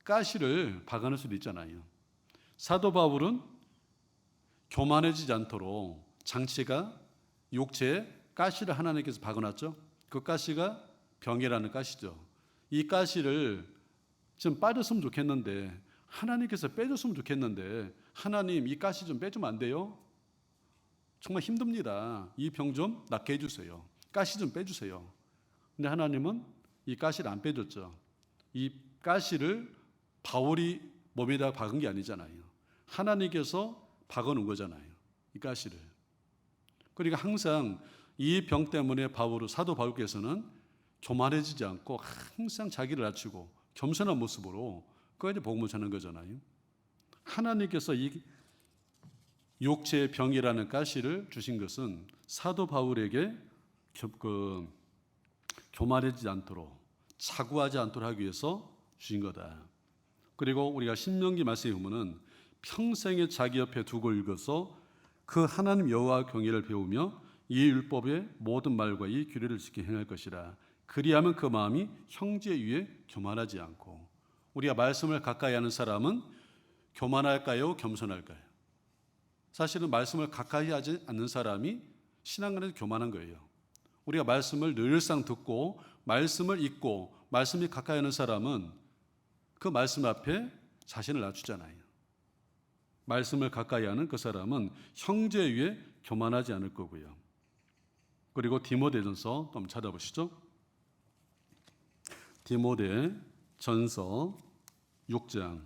가시를 박아놓을 수도 있잖아요. 사도 바울은 교만해지지 않도록 장치가 욕체에 가시를 하나님께서 박아놨죠. 그 가시가 병이라는 가시죠. 이 가시를 좀 빠졌으면 좋겠는데, 하나님께서 빼줬으면 좋겠는데, 하나님 이 가시 좀 빼주면 안 돼요? 정말 힘듭니다. 이 병 좀 낫게 해주세요. 가시 좀 빼주세요. 근데 하나님은 이 가시를 안 빼줬죠. 이 가시를 바울이 몸에다 박은 게 아니잖아요. 하나님께서 박아놓은 거잖아요. 이 가시를. 그러니까 항상 이 병 때문에 사도 바울께서는 교만해지지 않고 항상 자기를 낮추고 겸손한 모습으로 끝까지 복음을 전하는 거잖아요. 하나님께서 이 욕체의 병이라는 가시를 주신 것은 사도 바울에게 교만해지지 않도록, 자구하지 않도록 하기 위해서 주신 거다. 그리고 우리가 신명기 말씀에 보면은 평생에 자기 옆에 두고 읽어서 그 하나님 여호와 경외를 배우며 이 율법의 모든 말과 이 규례를 지켜 행할 것이라. 그리하면 그 마음이 형제 위에 교만하지 않고. 우리가 말씀을 가까이 하는 사람은 교만할까요? 겸손할까요? 사실은 말씀을 가까이 하지 않는 사람이 신앙안에서 교만한 거예요. 우리가 말씀을 늘상 듣고 말씀을 읽고 말씀이 가까이 하는 사람은 그 말씀 앞에 자신을 낮추잖아요. 말씀을 가까이 하는 그 사람은 형제 위에 교만하지 않을 거고요. 그리고 디모데전서 한번 찾아보시죠. 디모데전서 6장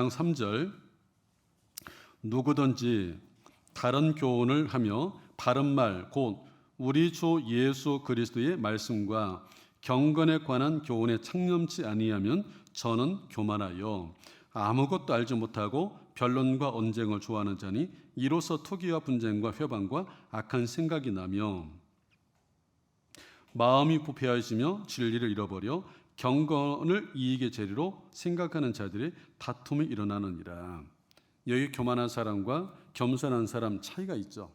3절. 누구든지 다른 교훈을 하며 바른 말 곧 우리 주 예수 그리스도의 말씀과 경건에 관한 교훈에 창념치 아니하면 저는 교만하여 아무것도 알지 못하고 변론과 언쟁을 좋아하는 자니 이로써 투기와 분쟁과 회방과 악한 생각이 나며 마음이 부패하여지며 진리를 잃어버려 경건을 이익의 재료로 생각하는 자들의 다툼이 일어나느니라. 여기 교만한 사람과 겸손한 사람 차이가 있죠.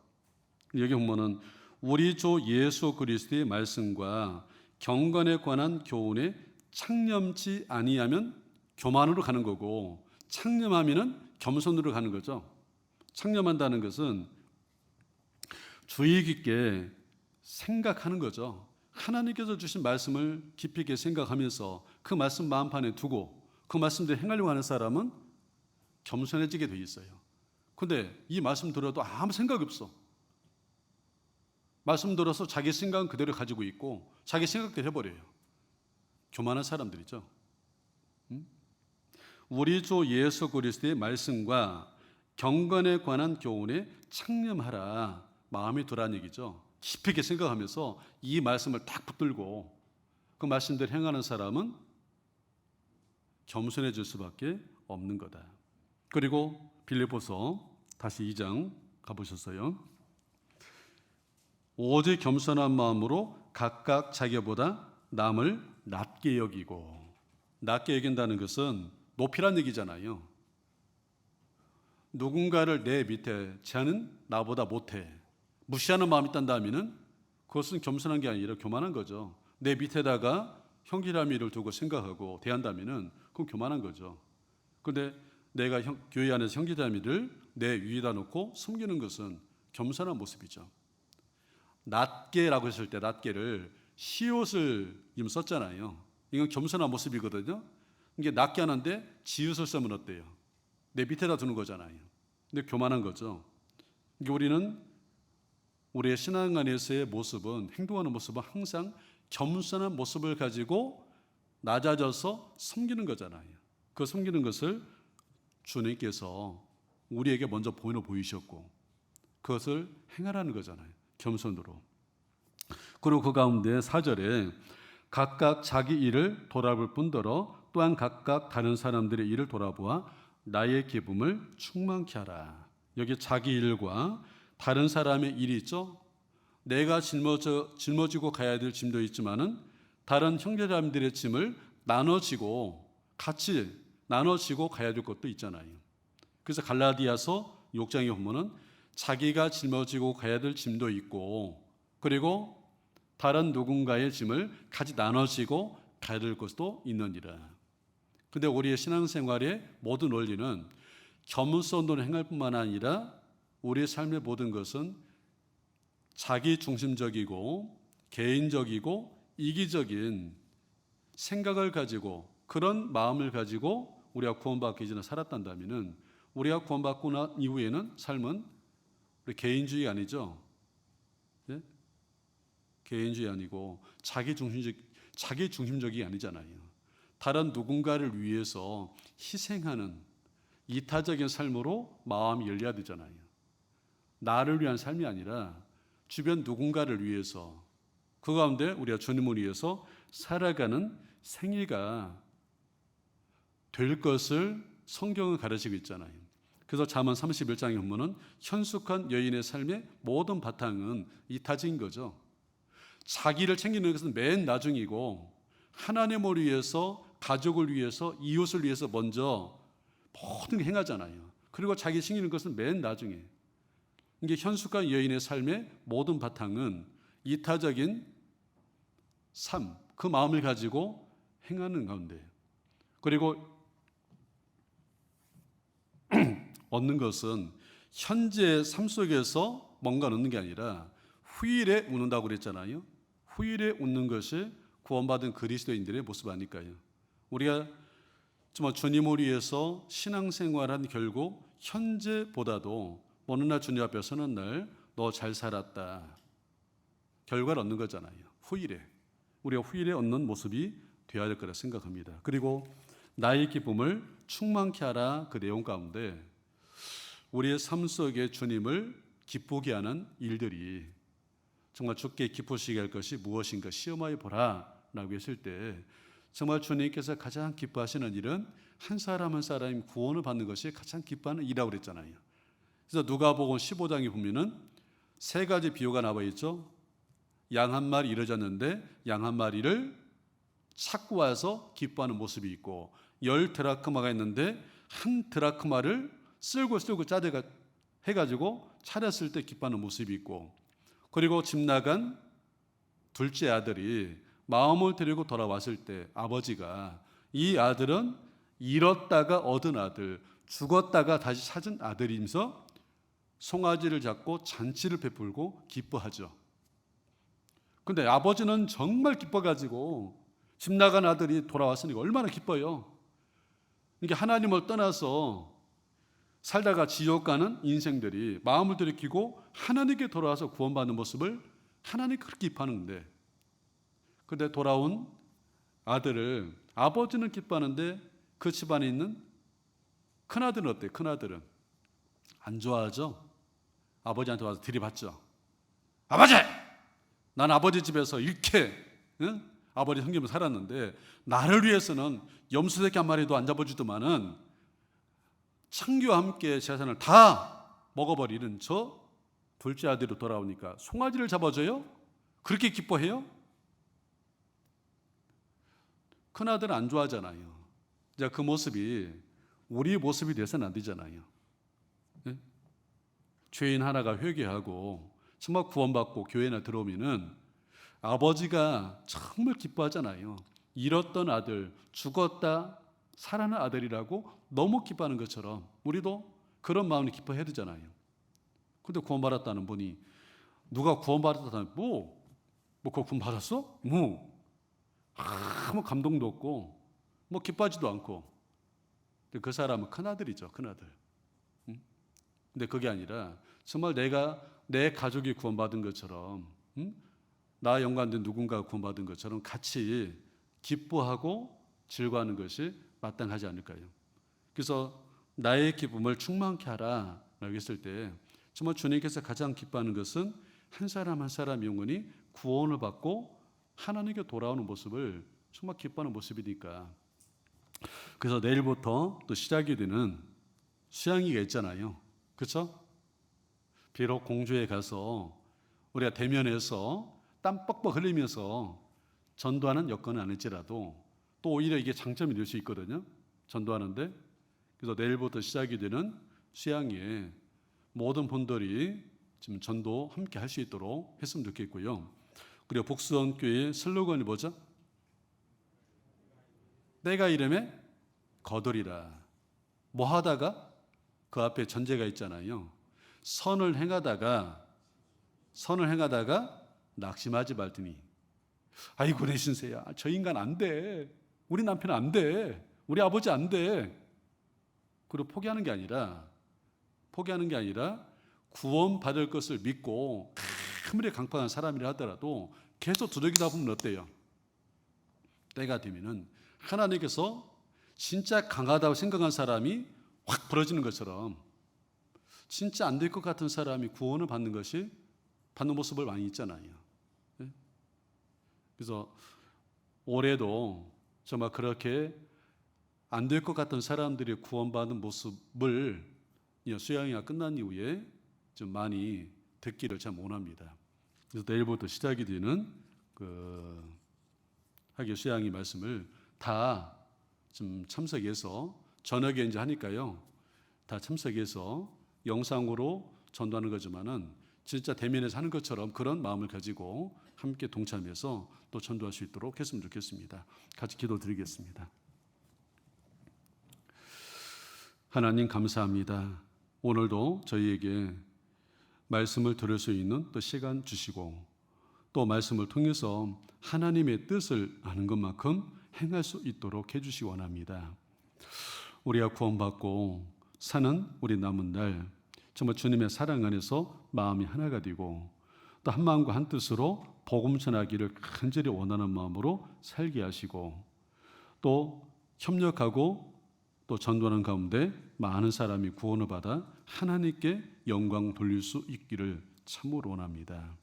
여기 보면은 우리 주 예수 그리스도의 말씀과 경건에 관한 교훈에 창념치 아니하면 교만으로 가는 거고, 창념하면은 겸손으로 가는 거죠. 창념한다는 것은 주의 깊게 생각하는 거죠. 하나님께서 주신 말씀을 깊이 있게 생각하면서 그 말씀 마음판에 두고 그 말씀대로 행하려고 하는 사람은 겸손해지게 돼 있어요. 근데 이 말씀 들어도 아무 생각이 없어. 말씀 들어서 자기 생각은 그대로 가지고 있고 자기 생각대로 해버려요. 교만한 사람들이죠. 우리 주 예수 그리스도의 말씀과 경건에 관한 교훈에 창념하라, 마음에 두라는 얘기죠. 깊이 있게 생각하면서 이 말씀을 딱 붙들고 그 말씀대로 행하는 사람은 겸손해질 수밖에 없는 거다. 그리고 빌립보서 다시 2장 가보셨어요. 오직 겸손한 마음으로 각각 자기보다 남을 낮게 여기고, 낮게 여긴다는 것은 높이란 얘기잖아요. 누군가를 내 밑에 쟤는 나보다 못해 무시하는 마음이 있다는 다음에는 그것은 겸손한 게 아니라 교만한 거죠. 내 밑에다가 형제자매를 두고 생각하고 대한다면은 그건 교만한 거죠. 그런데 내가 교회 안에서 형제자매를 내 위에다 놓고 섬기는 것은 겸손한 모습이죠. 낮게라고 했을 때 낮게를 시옷을 지금 썼잖아요. 이건 겸손한 모습이거든요. 이게 낮게 하는데 지읒을 쓰면 어때요? 내 밑에다 두는 거잖아요. 근데 교만한 거죠. 이게 우리는 우리의 신앙 안에서의 모습은, 행동하는 모습은 항상 겸손한 모습을 가지고 낮아져서 섬기는 거잖아요. 그 섬기는 것을 주님께서 우리에게 먼저 보이셨고 그것을 행하라는 거잖아요. 겸손으로. 그리고 그 가운데 4절에 각각 자기 일을 돌아볼 뿐더러 또한 각각 다른 사람들의 일을 돌아보아 나의 기쁨을 충만케 하라. 여기 자기 일과 다른 사람의 일이 있죠. 내가 짊어지고 가야 될 짐도 있지만은 다른 형제자매들의 짐을 나눠지고 같이 나눠지고 가야 될 것도 있잖아요. 그래서 갈라디아서 6장에 보면은 자기가 짊어지고 가야 될 짐도 있고 그리고 다른 누군가의 짐을 같이 나눠지고 가야 될 것도 있느니라. 근데 우리의 신앙생활의 모든 원리는 겸손으로 행할 뿐만 아니라 우리의 삶의 모든 것은 자기 중심적이고 개인적이고 이기적인 생각을 가지고 그런 마음을 가지고 우리가 구원받기 전에 살았단다면은 우리가 구원받고 난 이후에는 삶은 우리 개인주의 아니죠. 네? 개인주의 아니고 자기 중심적이 아니잖아요. 다른 누군가를 위해서 희생하는 이타적인 삶으로 마음이 열려야 되잖아요. 나를 위한 삶이 아니라 주변 누군가를 위해서 그 가운데 우리가 주님을 위해서 살아가는 생애가 될 것을 성경은 가르치고 있잖아요. 그래서 잠언 31장에 보면은 현숙한 여인의 삶의 모든 바탕은 이타적인 거죠. 자기를 챙기는 것은 맨 나중이고 하나님을 위해서 가족을 위해서 이웃을 위해서 먼저 모든 게 행하잖아요. 그리고 자기 챙기는 것은 맨 나중에. 이게 현숙한 여인의 삶의 모든 바탕은 이타적인 삶, 그 마음을 가지고 행하는 가운데. 그리고 얻는 것은 현재 삶 속에서 뭔가 얻는 게 아니라 후일에 웃는다고 그랬잖아요. 후일에 웃는 것이 구원받은 그리스도인들의 모습 아닐까요? 우리가 정말 주님을 위해서 신앙생활한 결국 현재보다도 어느 날 주님 앞에 서는 날 너 잘 살았다 결과를 얻는 거잖아요. 후일에 우리가 후일에 얻는 모습이 되어야 될 거라 생각합니다. 그리고 나의 기쁨을 충만케 하라 그 내용 가운데 우리의 삶 속에 주님을 기쁘게 하는 일들이 정말 주께 기쁘시게 할 것이 무엇인가 시험하여 보라 라고 했을 때 정말 주님께서 가장 기뻐하시는 일은 한 사람 한 사람이 구원을 받는 것이 가장 기뻐하는 일이라고 그랬잖아요. 그래서 누가복음 15장에 보면은 세 가지 비유가 나와 있죠. 양 한 마리 잃어졌는데 양 한 마리를 찾고 와서 기뻐하는 모습이 있고 10 드라크마가 있는데 한 드라크마를 쓸고 짜대가 해가지고 차렸을 때 기뻐하는 모습이 있고 그리고 집 나간 둘째 아들이 마음을 데리고 돌아왔을 때 아버지가 이 아들은 잃었다가 얻은 아들, 죽었다가 다시 찾은 아들이면서 송아지를 잡고 잔치를 베풀고 기뻐하죠. 근데 아버지는 정말 기뻐가지고 집 나간 아들이 돌아왔으니까 얼마나 기뻐요. 이게 하나님을 떠나서 살다가 지옥 가는 인생들이 마음을 들이키고 하나님께 돌아와서 구원받는 모습을 하나님 그렇게 기뻐하는데, 근데 돌아온 아들을 아버지는 기뻐하는데 그 집안에 있는 큰아들은 어때요? 큰아들은 안 좋아하죠. 아버지한테 와서 들이받죠. 아버지! 난 아버지 집에서 이렇게 아버지 형님을 살았는데 나를 위해서는 염소새끼 한 마리도 안 잡아주더만은 창규와 함께 재산을 다 먹어버리는 저 둘째 아들이 돌아오니까 송아지를 잡아줘요? 그렇게 기뻐해요? 큰아들은 안 좋아하잖아요. 이제 그 모습이 우리 모습이 돼서는 안 되잖아요. 네? 죄인 하나가 회개하고 정말 구원받고 교회나 들어오면은 아버지가 정말 기뻐하잖아요. 잃었던 아들, 죽었다 살아난 아들이라고 너무 기뻐하는 것처럼 우리도 그런 마음을 기뻐해야 되잖아요. 근데 구원받았다는 분이 누가 구원받았다는 그거 구원받았어? 아무 감동도 없고 기뻐하지도 않고. 근데 그 사람은 큰아들이죠. 큰아들. 근데 그게 아니라 정말 내 가족이 구원받은 것처럼, 나와 연관된 누군가가 구원받은 것처럼 같이 기뻐하고 즐거워하는 것이 마땅하지 않을까요? 그래서 나의 기쁨을 충만케 하라 라고 했을 때 정말 주님께서 가장 기뻐하는 것은 한 사람 한 사람 영혼이 구원을 받고 하나님께 돌아오는 모습을 정말 기뻐하는 모습이니까. 그래서 내일부터 또 시작이 되는 수양회가 있잖아요. 그렇죠? 비록 공주에 가서 우리가 대면해서 땀 뻑뻑 흘리면서 전도하는 여건은 아닐지라도 또 오히려 이게 장점이 될 수 있거든요. 전도하는데. 그래서 내일부터 시작이 되는 수양회에 모든 분들이 지금 전도 함께 할 수 있도록 했으면 좋겠고요. 그리고 복수원교회의 슬로건이 뭐죠? 때가 이름에 거두리라. 뭐 하다가? 그 앞에 전제가 있잖아요. 선을 행하다가 낙심하지 말더니, 아이고 내 신세야, 저 인간 안 돼, 우리 남편 안 돼, 우리 아버지 안 돼. 그리고 포기하는 게 아니라 구원받을 것을 믿고 아무리 강팍한 사람이라 하더라도 계속 두들기다 보면 어때요? 때가 되면은 하나님께서 진짜 강하다고 생각한 사람이 확 부러지는 것처럼 진짜 안 될 것 같은 사람이 구원을 받는 모습을 많이 있잖아요. 그래서 올해도 정말 그렇게 안 될 것 같은 사람들이 구원받는 모습을 수양회가 끝난 이후에 좀 많이 듣기를 참 원합니다. 그래서 내일부터 시작이 되는 하교 수양회 말씀을 다 좀 참석해서 저녁에 이제 하니까요. 다 참석해서 영상으로 전도하는 거지만은 진짜 대면에서 하는 것처럼 그런 마음을 가지고 함께 동참해서 또 전도할 수 있도록 했으면 좋겠습니다. 같이 기도드리겠습니다. 하나님 감사합니다. 오늘도 저희에게 말씀을 들을 수 있는 또 시간 주시고 또 말씀을 통해서 하나님의 뜻을 아는 것만큼 행할 수 있도록 해주시기 원합니다. 우리가 구원받고 사는 우리 남은 날 정말 주님의 사랑 안에서 마음이 하나가 되고 또 한 마음과 한 뜻으로 복음 전하기를 간절히 원하는 마음으로 살게 하시고 또 협력하고 또 전도하는 가운데 많은 사람이 구원을 받아 하나님께 영광 돌릴 수 있기를 참으로 원합니다.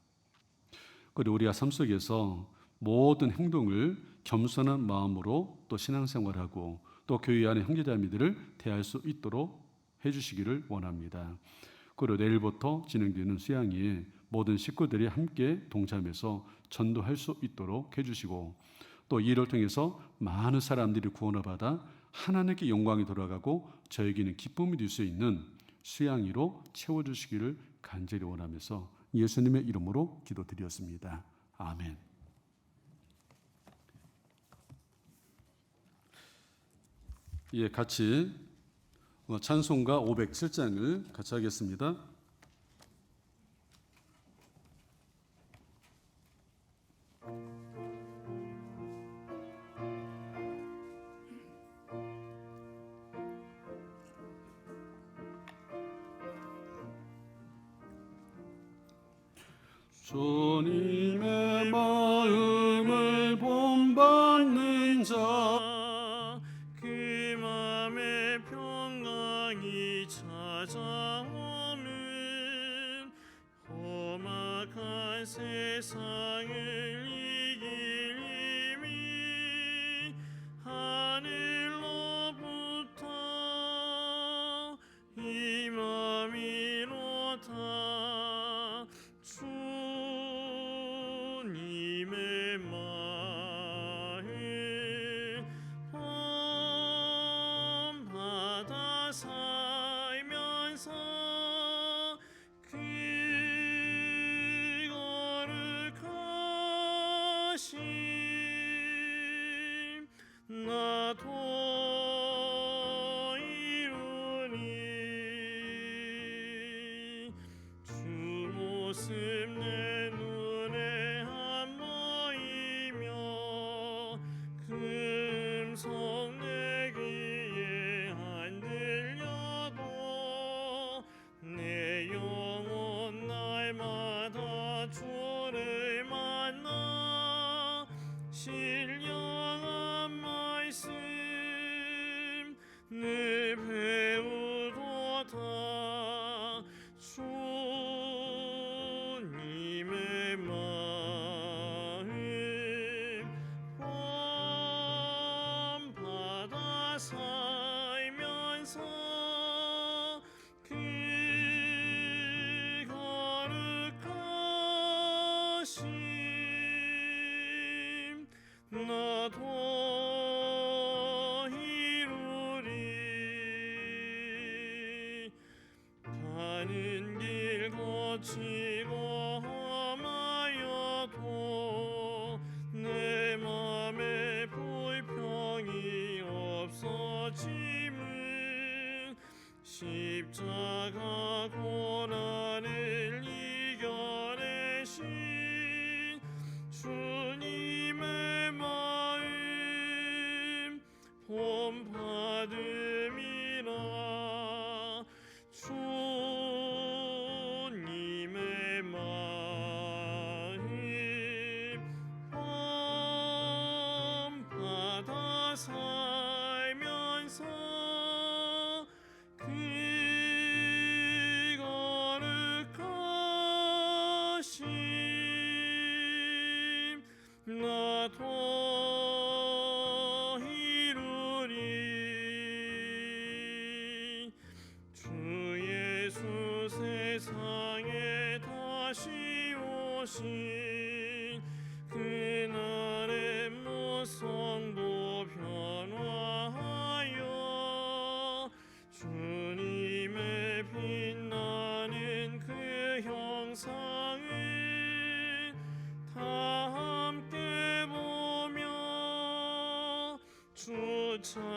그리고 우리가 삶 속에서 모든 행동을 겸손한 마음으로 또 신앙생활하고 또 교회 안의 형제자매들을 대할 수 있도록 해주시기를 원합니다. 그리고 내일부터 진행되는 수양회에 모든 식구들이 함께 동참해서 전도할 수 있도록 해주시고 또 이 일을 통해서 많은 사람들이 구원을 받아 하나님께 영광이 돌아가고 저에게는 기쁨이 될 수 있는 수양회로 채워주시기를 간절히 원하면서 예수님의 이름으로 기도드렸습니다. 아멘. 예, 같이 찬송가 507장을 같이 하겠습니다. 주님의 마음을 본받는 자, 그 맘에 평강이 찾아오면 험악한 세상을 이길 힘이 하늘로부터 임함이로다. 주님의 마음 본받아 살면서 그 거룩하심 나도 이루니. 주 모습 내 눈에 안 보이며 그 음성 내 귀에 안 들려도 내 영혼 날마다 주를 만나 신령한 말씀 늘 배우도다. 주님의 마음 본받아 살면서 그 거룩하심 나도 이루리. 가는 길 거치고 험하여도 내 맘에 불평이 없어짐은 십자가 고난을 이겨내신 주님의 마음 본받음이라. 주님의 마음 본받아 살면서 그 거룩하심 나도 이루리. 주 예수 세상에 다시 오신 그날의 모성도 변화하여 주님의 빛나는 그 형상을 다 함께 보며 주 찬